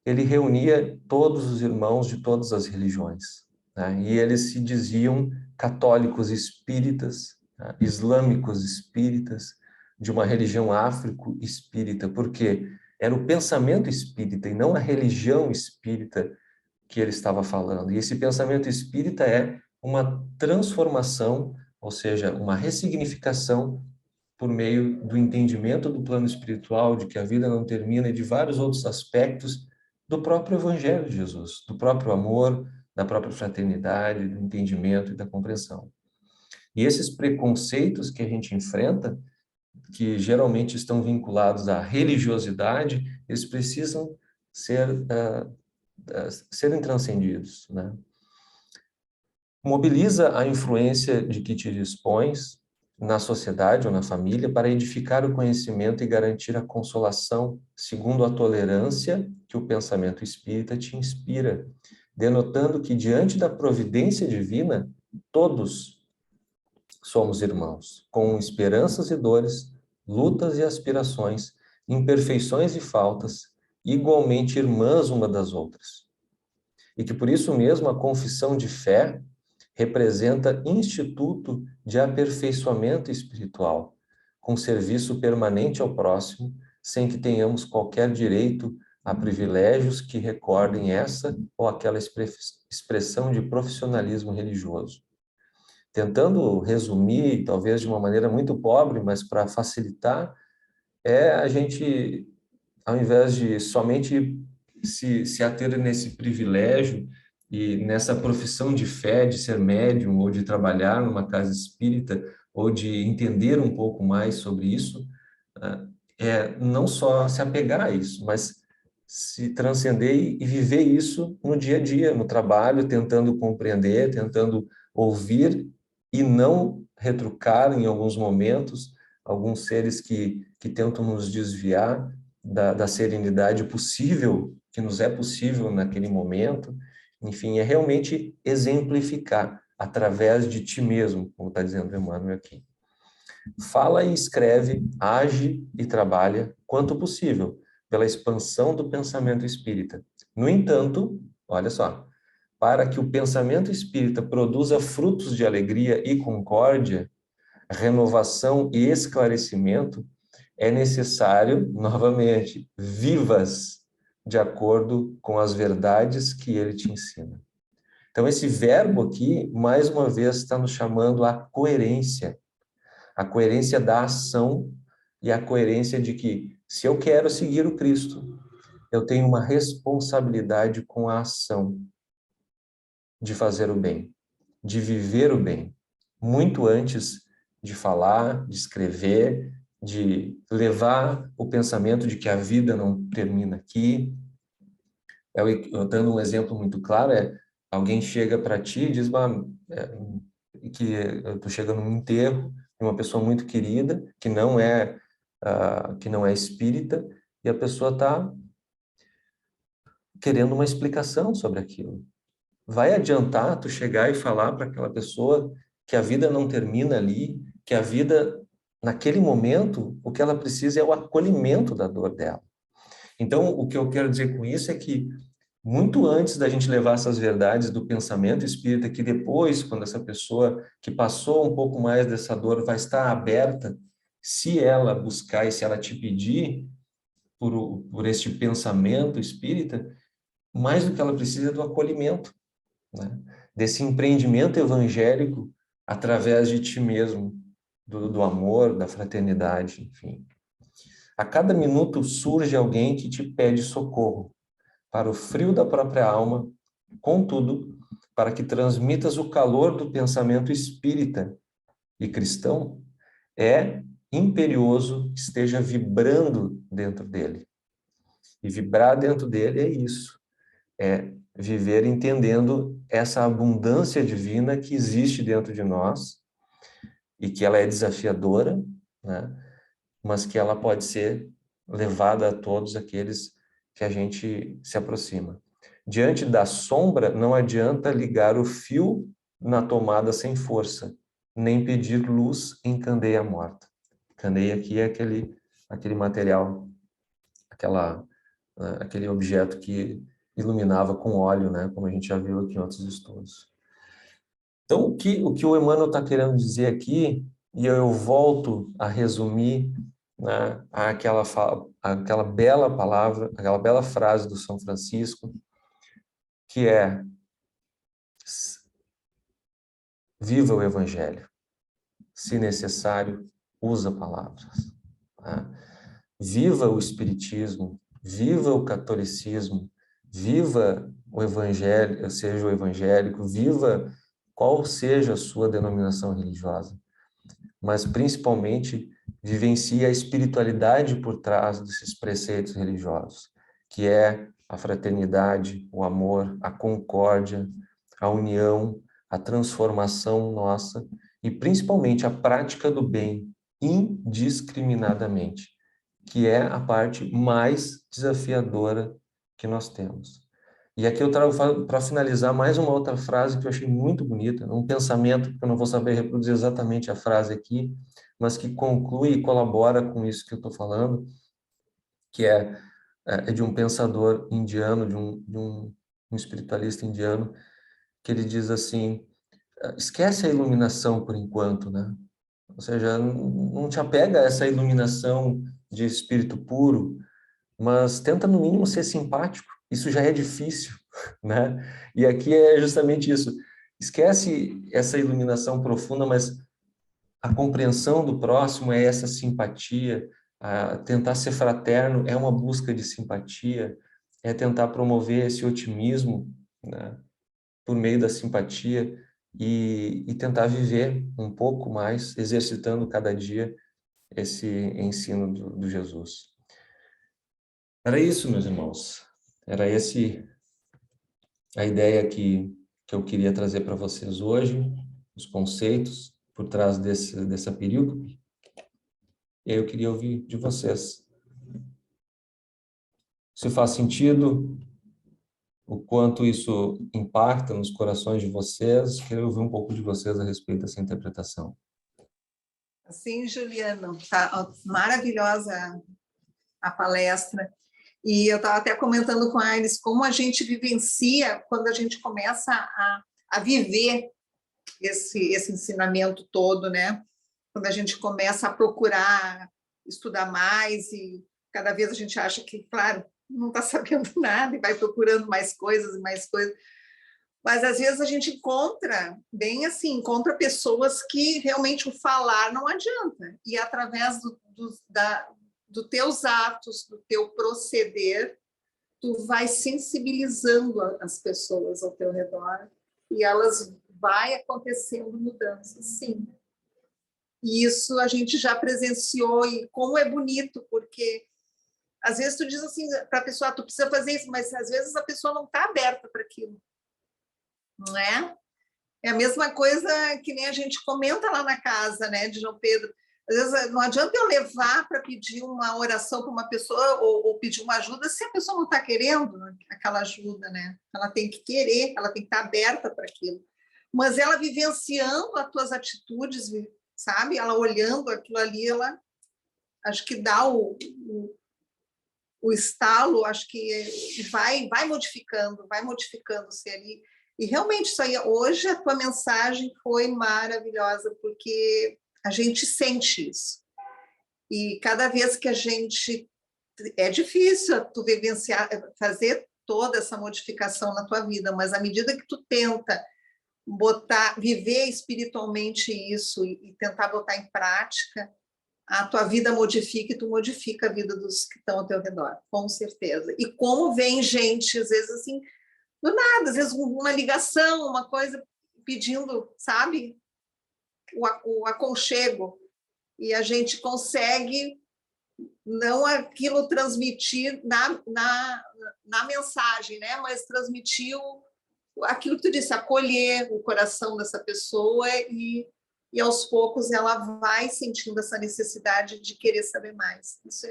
ele reunia todos os irmãos de todas as religiões, né? E eles se diziam católicos espíritas, né? Islâmicos espíritas, de uma religião afro-espírita, porque era o pensamento espírita e não a religião espírita que ele estava falando. E esse pensamento espírita é uma transformação, ou seja, uma ressignificação por meio do entendimento do plano espiritual, de que a vida não termina e de vários outros aspectos do próprio Evangelho de Jesus, do próprio amor, da própria fraternidade, do entendimento e da compreensão. E esses preconceitos que a gente enfrenta, que geralmente estão vinculados à religiosidade, eles precisam serem transcendidos, né? Mobiliza a influência de que te dispões na sociedade ou na família para edificar o conhecimento e garantir a consolação segundo a tolerância que o pensamento espírita te inspira, denotando que diante da providência divina, todos somos irmãos, com esperanças e dores, lutas e aspirações, imperfeições e faltas, igualmente irmãs uma das outras. E que por isso mesmo a confissão de fé representa instituto de aperfeiçoamento espiritual, com serviço permanente ao próximo, sem que tenhamos qualquer direito a privilégios que recordem essa ou aquela expressão de profissionalismo religioso. Tentando resumir, talvez de uma maneira muito pobre, mas para facilitar, é a gente, ao invés de somente se ater nesse privilégio e nessa profissão de fé, de ser médium, ou de trabalhar numa casa espírita, ou de entender um pouco mais sobre isso, não só se apegar a isso, mas se transcender e viver isso no dia a dia, no trabalho, tentando compreender, tentando ouvir e não retrucar em alguns momentos alguns seres que tentam nos desviar da serenidade possível, que nos é possível naquele momento. Enfim, é realmente exemplificar através de ti mesmo, como está dizendo Emmanuel aqui. Fala e escreve, age e trabalha, quanto possível, pela expansão do pensamento espírita. No entanto, olha só, para que o pensamento espírita produza frutos de alegria e concórdia, renovação e esclarecimento, é necessário, novamente, vivas de acordo com as verdades que ele te ensina. Então, esse verbo aqui, mais uma vez, está nos chamando à coerência. A coerência da ação e a coerência de que, se eu quero seguir o Cristo, eu tenho uma responsabilidade com a ação de fazer o bem, de viver o bem, muito antes de falar, de escrever, de levar o pensamento de que a vida não termina aqui. Eu dando um exemplo muito claro, alguém chega para ti e diz que eu estou chegando num enterro de uma pessoa muito querida, que não é espírita, e a pessoa está querendo uma explicação sobre aquilo. Vai adiantar tu chegar e falar para aquela pessoa que a vida não termina ali, que a vida, naquele momento, o que ela precisa é o acolhimento da dor dela. Então, o que eu quero dizer com isso é que, muito antes da gente levar essas verdades do pensamento espírita, que depois, quando essa pessoa que passou um pouco mais dessa dor vai estar aberta, se ela buscar e se ela te pedir por este pensamento espírita, mais do que ela precisa é do acolhimento, né? Desse empreendimento evangélico através de ti mesmo, do amor, da fraternidade, enfim. A cada minuto surge alguém que te pede socorro para o frio da própria alma, contudo, para que transmitas o calor do pensamento espírita e cristão, é imperioso que esteja vibrando dentro dele. E vibrar dentro dele é isso, é viver entendendo essa abundância divina que existe dentro de nós e que ela é desafiadora, né? Mas que ela pode ser levada a todos aqueles que a gente se aproxima. Diante da sombra, não adianta ligar o fio na tomada sem força, nem pedir luz em candeia morta. Candeia aqui é aquele material aquele objeto que iluminava com óleo, né? Como a gente já viu aqui em outros estudos. Então, o que o Emmanuel está querendo dizer aqui, e eu volto a resumir, né, aquela bela palavra, aquela bela frase do São Francisco, que é: viva o Evangelho, se necessário, usa palavras. Tá? Viva o Espiritismo, viva o catolicismo, viva o Evangelho, seja o evangélico, viva qual seja a sua denominação religiosa, mas principalmente vivencie a espiritualidade por trás desses preceitos religiosos, que é a fraternidade, o amor, a concórdia, a união, a transformação nossa e principalmente a prática do bem indiscriminadamente, que é a parte mais desafiadora que nós temos. E aqui eu trago para finalizar mais uma outra frase que eu achei muito bonita, um pensamento que eu não vou saber reproduzir exatamente a frase aqui, mas que conclui e colabora com isso que eu estou falando, que é de um pensador indiano, de um espiritualista indiano, que ele diz assim: esquece a iluminação por enquanto, né? Ou seja, não te apega a essa iluminação de espírito puro, mas tenta no mínimo ser simpático. Isso já é difícil, né? E aqui é justamente isso. Esquece essa iluminação profunda, mas a compreensão do próximo é essa simpatia, tentar ser fraterno é uma busca de simpatia, é tentar promover esse otimismo, né, por meio da simpatia e tentar viver um pouco mais, exercitando cada dia esse ensino do Jesus. Era isso, meus irmãos. Era a ideia que eu queria trazer para vocês hoje, os conceitos por trás dessa perícope. E aí eu queria ouvir de vocês. Se faz sentido, o quanto isso impacta nos corações de vocês. Queria ouvir um pouco de vocês a respeito dessa interpretação. Sim, Juliano, tá maravilhosa a palestra. E eu estava até comentando com a Aires como a gente vivencia quando a gente começa a viver esse ensinamento todo, né? Quando a gente começa a procurar estudar mais e cada vez a gente acha que, claro, não está sabendo nada e vai procurando mais coisas e mais coisas. Mas às vezes a gente encontra, bem assim, encontra pessoas que realmente o falar não adianta. E através dos teus atos, do teu proceder, tu vai sensibilizando as pessoas ao teu redor e elas vai acontecendo mudanças, sim. E isso a gente já presenciou e como é bonito, porque às vezes tu diz assim para a pessoa, tu precisa fazer isso, mas às vezes a pessoa não está aberta para aquilo, não é? É a mesma coisa que nem a gente comenta lá na casa, né, de João Pedro. Às vezes não adianta eu levar para pedir uma oração para uma pessoa ou pedir uma ajuda se a pessoa não está querendo aquela ajuda, né? Ela tem que querer, ela tem que estar aberta para aquilo. Mas ela vivenciando as tuas atitudes, sabe? Ela olhando aquilo ali, ela acho que dá o estalo, acho que vai modificando-se ali. E realmente isso aí, hoje a tua mensagem foi maravilhosa, porque a gente sente isso. E cada vez que a gente... É difícil tu vivenciar, fazer toda essa modificação na tua vida, mas à medida que tu tenta viver espiritualmente isso e tentar botar em prática, a tua vida modifica e tu modifica a vida dos que estão ao teu redor, com certeza. E como vem gente, às vezes assim, do nada, às vezes uma ligação, uma coisa pedindo, sabe, o aconchego, e a gente consegue não aquilo transmitir na mensagem, né? Mas transmitir aquilo que tu disse, acolher o coração dessa pessoa e aos poucos ela vai sentindo essa necessidade de querer saber mais. Isso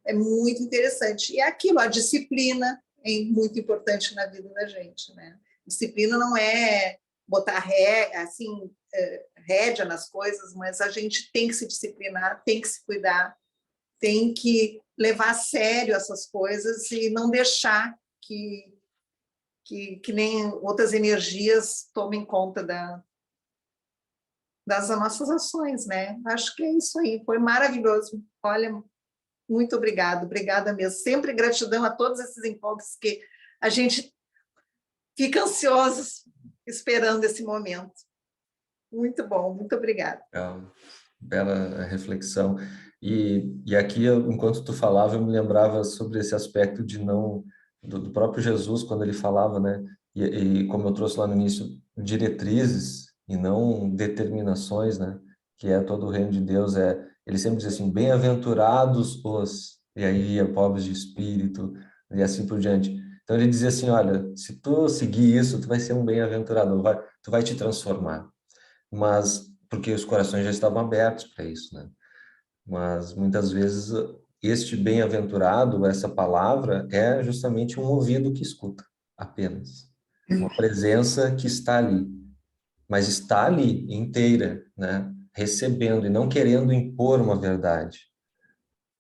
é muito interessante. E é aquilo, a disciplina é muito importante na vida da gente, né? Disciplina não é botar rédea nas coisas, mas a gente tem que se disciplinar, tem que se cuidar, tem que levar a sério essas coisas e não deixar que nem outras energias tomem conta das nossas ações, né? Acho que é isso aí, foi maravilhoso. Olha, muito obrigada mesmo. Sempre gratidão a todos esses encontros que a gente fica ansiosos esperando esse momento. Muito bom, muito obrigada. Bela reflexão. E aqui, enquanto tu falava, eu me lembrava sobre esse aspecto de não do próprio Jesus, quando ele falava, né? E como eu trouxe lá no início, diretrizes e não determinações, né? Que é todo o reino de Deus. Ele sempre diz assim, bem-aventurados os, e aí pobres de espírito, e assim por diante. Então ele dizia assim, olha, se tu seguir isso, tu vai ser um bem-aventurado, tu vai te transformar. Mas porque os corações já estavam abertos para isso, né? Mas muitas vezes este bem-aventurado, essa palavra, é justamente um ouvido que escuta, apenas. Uma presença que está ali, mas está ali inteira, né? Recebendo e não querendo impor uma verdade,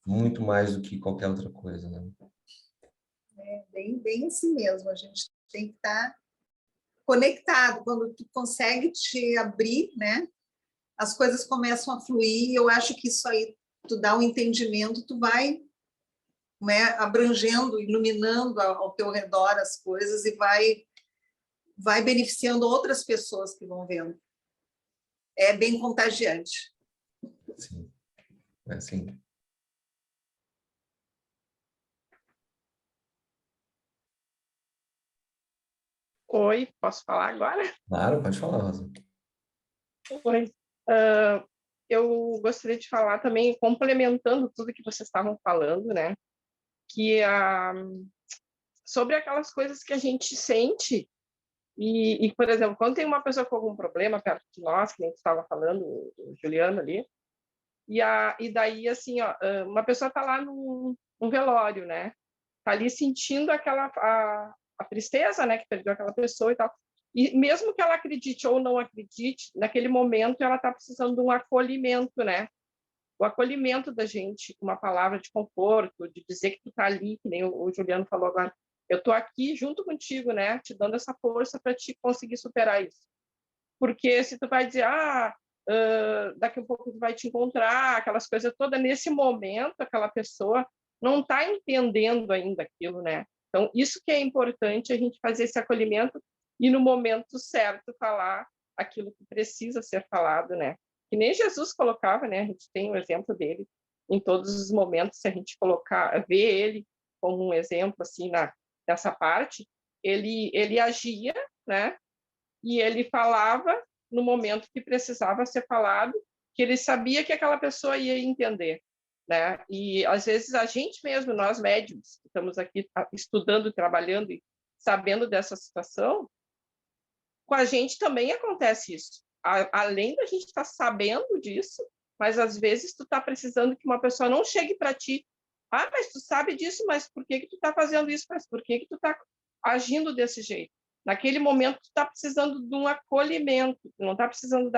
muito mais do que qualquer outra coisa, né? Bem assim mesmo, a gente tem que estar conectado. Quando tu consegue te abrir, né? As coisas começam a fluir, e eu acho que isso aí, tu dá um entendimento, tu vai, né, abrangendo, iluminando ao teu redor as coisas e vai beneficiando outras pessoas que vão vendo. É bem contagiante. Sim, é assim. Oi, posso falar agora? Claro, pode falar, Rosa. Oi. Eu gostaria de falar também, complementando tudo que vocês estavam falando, né? Que sobre aquelas coisas que a gente sente por exemplo, quando tem uma pessoa com algum problema perto de nós, que nem você estava falando, o Juliano ali, e daí, assim, ó, uma pessoa está lá num velório, né? Está ali sentindo a tristeza, né? Que perdeu aquela pessoa e tal. E mesmo que ela acredite ou não acredite, naquele momento ela está precisando de um acolhimento, né? O acolhimento da gente, uma palavra de conforto, de dizer que tu está ali, que nem o Juliano falou agora, eu estou aqui junto contigo, né? Te dando essa força para te conseguir superar isso. Porque se tu vai dizer, daqui a pouco tu vai te encontrar, aquelas coisas todas, nesse momento, aquela pessoa não está entendendo ainda aquilo, né? Então, isso que é importante, a gente fazer esse acolhimento e, no momento certo, falar aquilo que precisa ser falado, né? Que nem Jesus colocava, né? A gente tem o exemplo dele em todos os momentos, se a gente ver ele como um exemplo, assim, nessa parte, ele agia, né? E ele falava no momento que precisava ser falado, que ele sabia que aquela pessoa ia entender, né? E às vezes a gente mesmo, nós médicos, que estamos aqui estudando, trabalhando e sabendo dessa situação, com a gente também acontece isso. Além da gente estar sabendo disso, mas às vezes tu está precisando que uma pessoa não chegue para ti, mas tu sabe disso, mas por que tu está fazendo isso? Mas por que tu está agindo desse jeito? Naquele momento tu está precisando de um acolhimento, tu não está precisando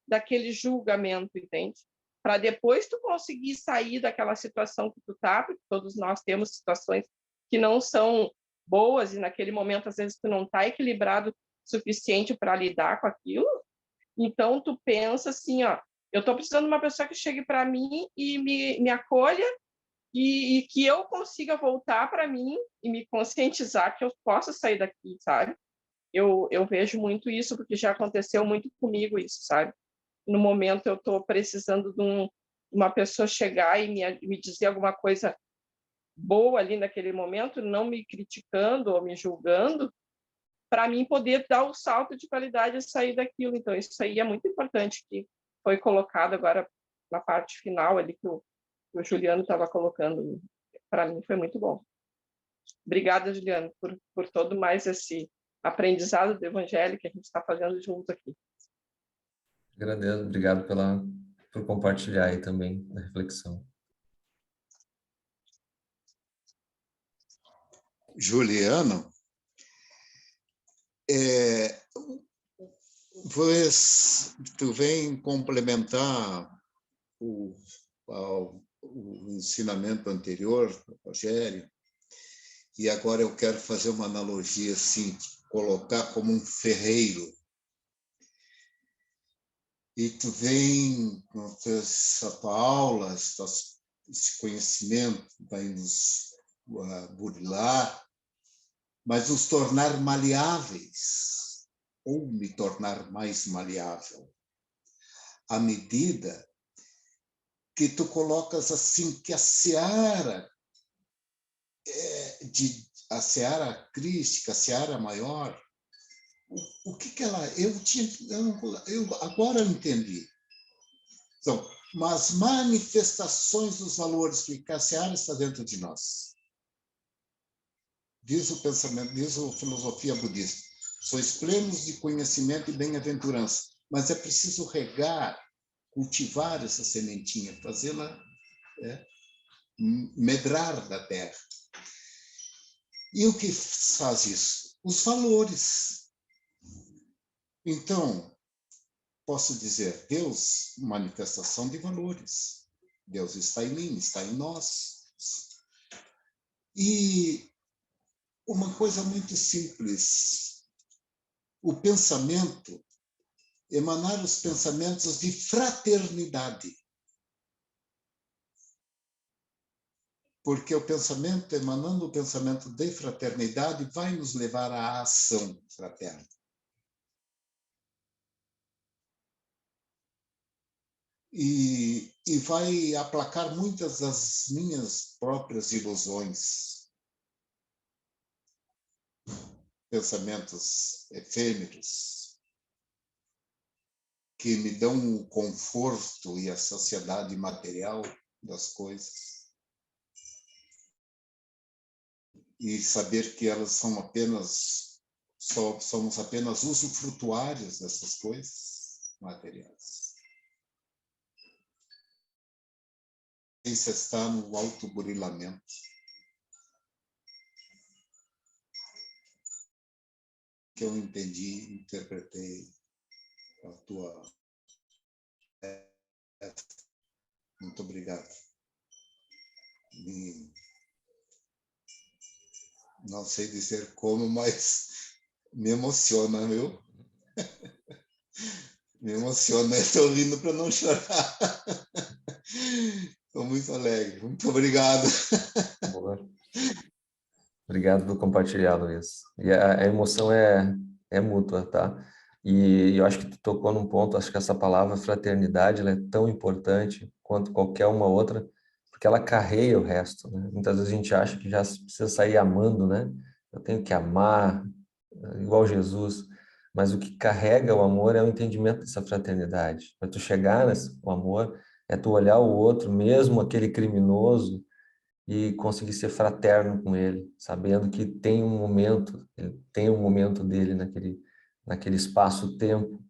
daquele julgamento, entende? Para depois tu conseguir sair daquela situação que tu está, porque todos nós temos situações que não são boas e naquele momento às vezes tu não está equilibrado suficiente para lidar com aquilo. Então tu pensa assim, ó, eu estou precisando de uma pessoa que chegue para mim e me acolha e que eu consiga voltar para mim e me conscientizar que eu posso sair daqui, sabe? Eu vejo muito isso, porque já aconteceu muito comigo isso, sabe? No momento eu estou precisando de uma pessoa chegar e me dizer alguma coisa boa ali naquele momento, não me criticando ou me julgando, para mim poder dar o salto de qualidade e sair daquilo. Então, isso aí é muito importante, que foi colocado agora na parte final ali que o Juliano estava colocando. Para mim foi muito bom. Obrigada, Juliano, por todo mais esse aprendizado do Evangelho que a gente está fazendo junto aqui. Agradeço, obrigado por compartilhar aí também a reflexão. Juliano, tu vem complementar o ensinamento anterior, Rogério, e agora eu quero fazer uma analogia assim, colocar como um ferreiro. E tu vem com a tua aula, esse conhecimento vai nos burilar, mas nos tornar maleáveis, ou me tornar mais maleável, à medida que tu colocas assim que a seara a seara crística, a seara maior, o que ela... Agora eu entendi. São as manifestações dos valores, porque a seara está dentro de nós. Diz o pensamento, diz a filosofia budista, sois plenos de conhecimento e bem-aventurança, mas é preciso regar, cultivar essa sementinha, fazê-la medrar da terra. E o que faz isso? Os valores. Então, posso dizer, Deus, manifestação de valores. Deus está em mim, está em nós. E uma coisa muito simples, o pensamento, emanar os pensamentos de fraternidade. Porque o pensamento, emanando o pensamento de fraternidade, vai nos levar à ação fraterna. E vai aplacar muitas das minhas próprias ilusões, pensamentos efêmeros, que me dão o conforto e a saciedade material das coisas. E saber que elas são somos apenas usufrutuários dessas coisas materiais. A ciência está no autoburilamento. Que eu entendi, interpretei a tua... Muito obrigado. Não sei dizer como, mas me emociona, viu? Me emociona. Estou rindo para não chorar. Estou muito alegre. Muito obrigado. Boa. Obrigado por compartilhar, Luiz. E a emoção é mútua, tá? E eu acho que tu tocou num ponto, acho que essa palavra fraternidade, ela é tão importante quanto qualquer uma outra, porque ela carreia o resto, né? Muitas vezes a gente acha que já precisa sair amando, né? Eu tenho que amar, igual Jesus, mas o que carrega o amor é o entendimento dessa fraternidade. Para tu chegar nesse o amor, é tu olhar o outro, mesmo aquele criminoso, e conseguir ser fraterno com ele, sabendo que tem um momento, ele tem um momento dele naquele espaço-tempo,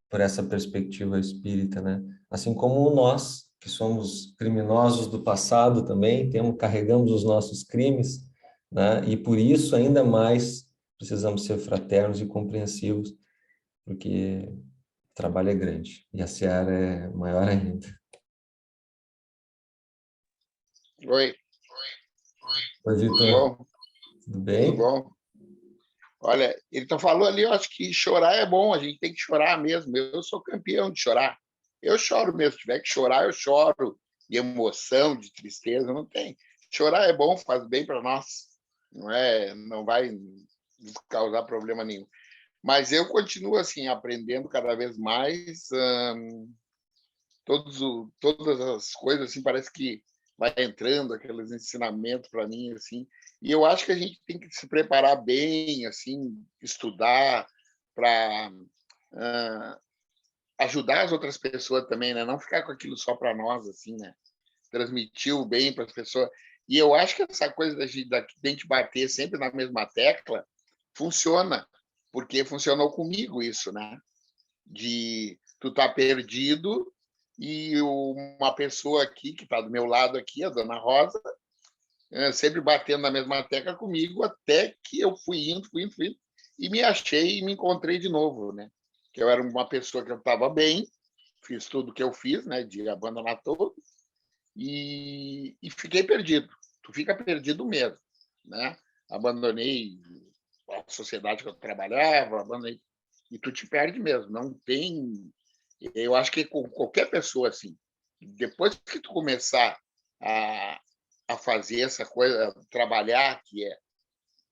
por essa perspectiva espírita, né? Assim como nós, que somos criminosos do passado também, carregamos os nossos crimes, né? E por isso ainda mais precisamos ser fraternos e compreensivos, porque o trabalho é grande e a seara é maior ainda. Oi. Oi, Tudo Vitor. bom? Tudo Tudo bem? bom. Olha, ele falou ali, eu acho que chorar é bom, a gente tem que chorar mesmo. Eu sou campeão de chorar. Eu choro mesmo, se tiver que chorar, eu choro. De emoção, de tristeza, não tem. Chorar é bom, faz bem para nós. Não vai nos causar problema nenhum. Mas eu continuo assim, aprendendo cada vez mais. Todas as coisas, assim, parece que vai entrando aqueles ensinamentos para mim, assim. E eu acho que a gente tem que se preparar bem, assim, estudar para ajudar as outras pessoas também, né? Não ficar com aquilo só para nós, assim, né? Transmitir o bem para as pessoas. E eu acho que essa coisa da gente bater sempre na mesma tecla funciona, porque funcionou comigo isso, né? De tu tá perdido e uma pessoa aqui, que está do meu lado aqui, a dona Rosa, sempre batendo na mesma tecla comigo, até que eu fui indo, e me achei e me encontrei de novo, né? Que eu era uma pessoa que eu estava bem, fiz tudo que eu fiz, né? De abandonar tudo, e fiquei perdido. Tu fica perdido mesmo, né? Abandonei a sociedade que eu trabalhava, abandonei, e tu te perde mesmo. Não tem, eu acho que com qualquer pessoa assim, depois que tu começar a fazer essa coisa, trabalhar, que é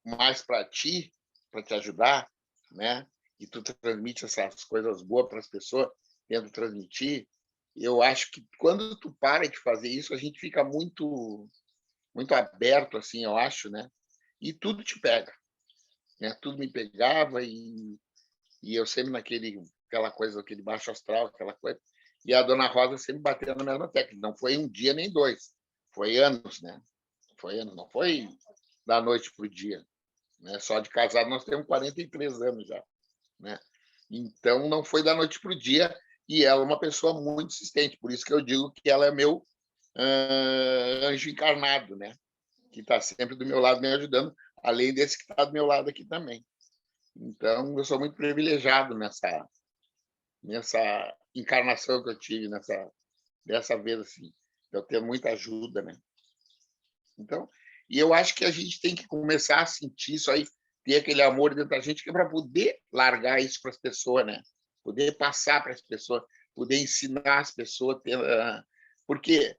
mais para ti, para te ajudar, né? E tu transmite essas coisas boas para as pessoas, tendo transmitir. Eu acho que quando tu para de fazer isso, a gente fica muito aberto, assim, eu acho, né? E tudo te pega, né? Tudo me pegava e eu sempre aquela coisa, aquele baixo astral, aquela coisa. E a dona Rosa sempre batendo na mesma tecla. Não foi um dia nem dois, foi anos, né? Foi anos, não foi da noite para o dia, né? Só de casado nós temos 43 anos já, né? Então não foi da noite para o dia, e ela é uma pessoa muito insistente, por isso que eu digo que ela é meu anjo encarnado, né? Que está sempre do meu lado me ajudando, além desse que está do meu lado aqui também. Então eu sou muito privilegiado nessa encarnação que eu tive dessa vez, assim, eu tenho muita ajuda, né? Então, e eu acho que a gente tem que começar a sentir isso aí, ter aquele amor dentro da gente, que é para poder largar isso para as pessoas, né? Poder passar para as pessoas, poder ensinar as pessoas, porque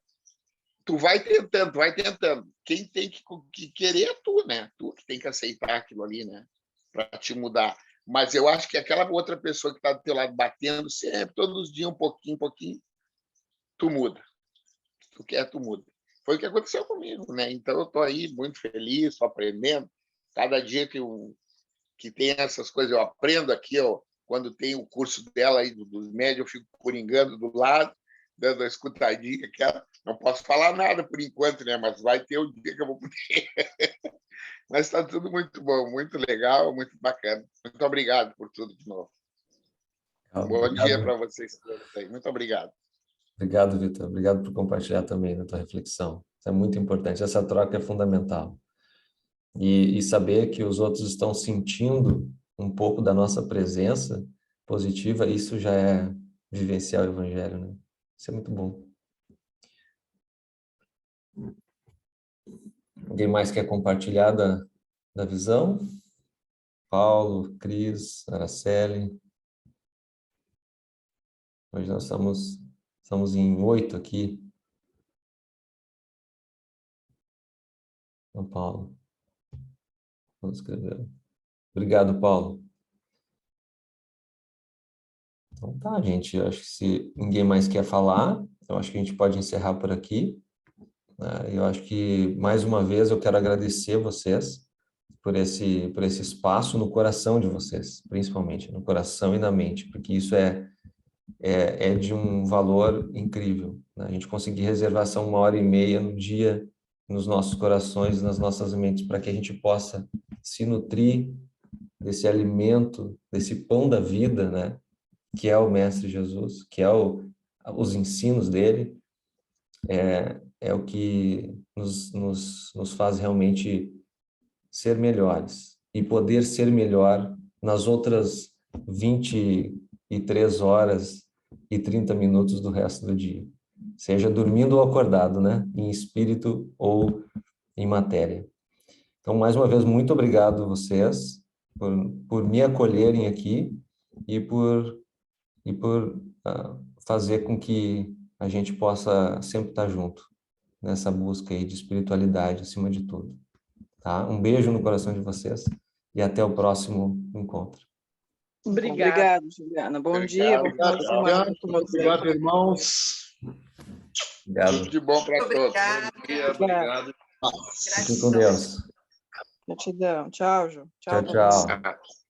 tu vai tentando. Quem tem que querer é tu, né? Tu que tem que aceitar aquilo ali, né? Para te mudar. Mas eu acho que aquela outra pessoa que está do teu lado batendo sempre, todos os dias, um pouquinho, tu muda. Se tu quer, tu muda. Foi o que aconteceu comigo, né? Então eu estou aí muito feliz, estou aprendendo. Cada dia que tem essas coisas, eu aprendo aqui, ó, quando tem o curso dela aí dos médios, eu fico coringando do lado, dando a escutadinha, que não posso falar nada por enquanto, né? Mas vai ter o dia que eu vou poder. Mas está tudo muito bom, muito legal, muito bacana. Muito obrigado por tudo de novo. Bom dia para vocês todos aí. Muito obrigado. Obrigado, Vitor. Obrigado por compartilhar também na tua reflexão. Isso é muito importante. Essa troca é fundamental. E saber que os outros estão sentindo um pouco da nossa presença positiva, isso já é vivenciar o Evangelho, né? Isso é muito bom. Alguém mais quer compartilhar da visão? Paulo, Cris, Araceli. Hoje nós estamos em 8 aqui. São Paulo. Vamos escrever. Obrigado, Paulo. Então tá, gente. Eu acho que se ninguém mais quer falar, eu acho que a gente pode encerrar por aqui. Eu acho que, mais uma vez, eu quero agradecer vocês por esse espaço no coração de vocês, principalmente, no coração e na mente, porque isso é de um valor incrível, né? A gente conseguir reservação 1h30 no dia, nos nossos corações, nas nossas mentes, para que a gente possa se nutrir desse alimento, desse pão da vida, né? Que é o Mestre Jesus, que é os ensinos dele, é o que nos faz realmente ser melhores e poder ser melhor nas outras 23 horas e 30 minutos do resto do dia. Seja dormindo ou acordado, né? Em espírito ou em matéria. Então, mais uma vez, muito obrigado a vocês por me acolherem aqui e por fazer com que a gente possa sempre estar junto nessa busca aí de espiritualidade acima de tudo. Tá? Um beijo no coração de vocês e até o próximo encontro. Obrigada, Juliana. Bom dia, bom final de semana. Obrigado, irmãos. Obrigado. Tudo de bom para todos. Obrigada. Bom dia, obrigado. Fiquem com Deus. Gratidão. Tchau, Ju. Tchau, pra você. tchau.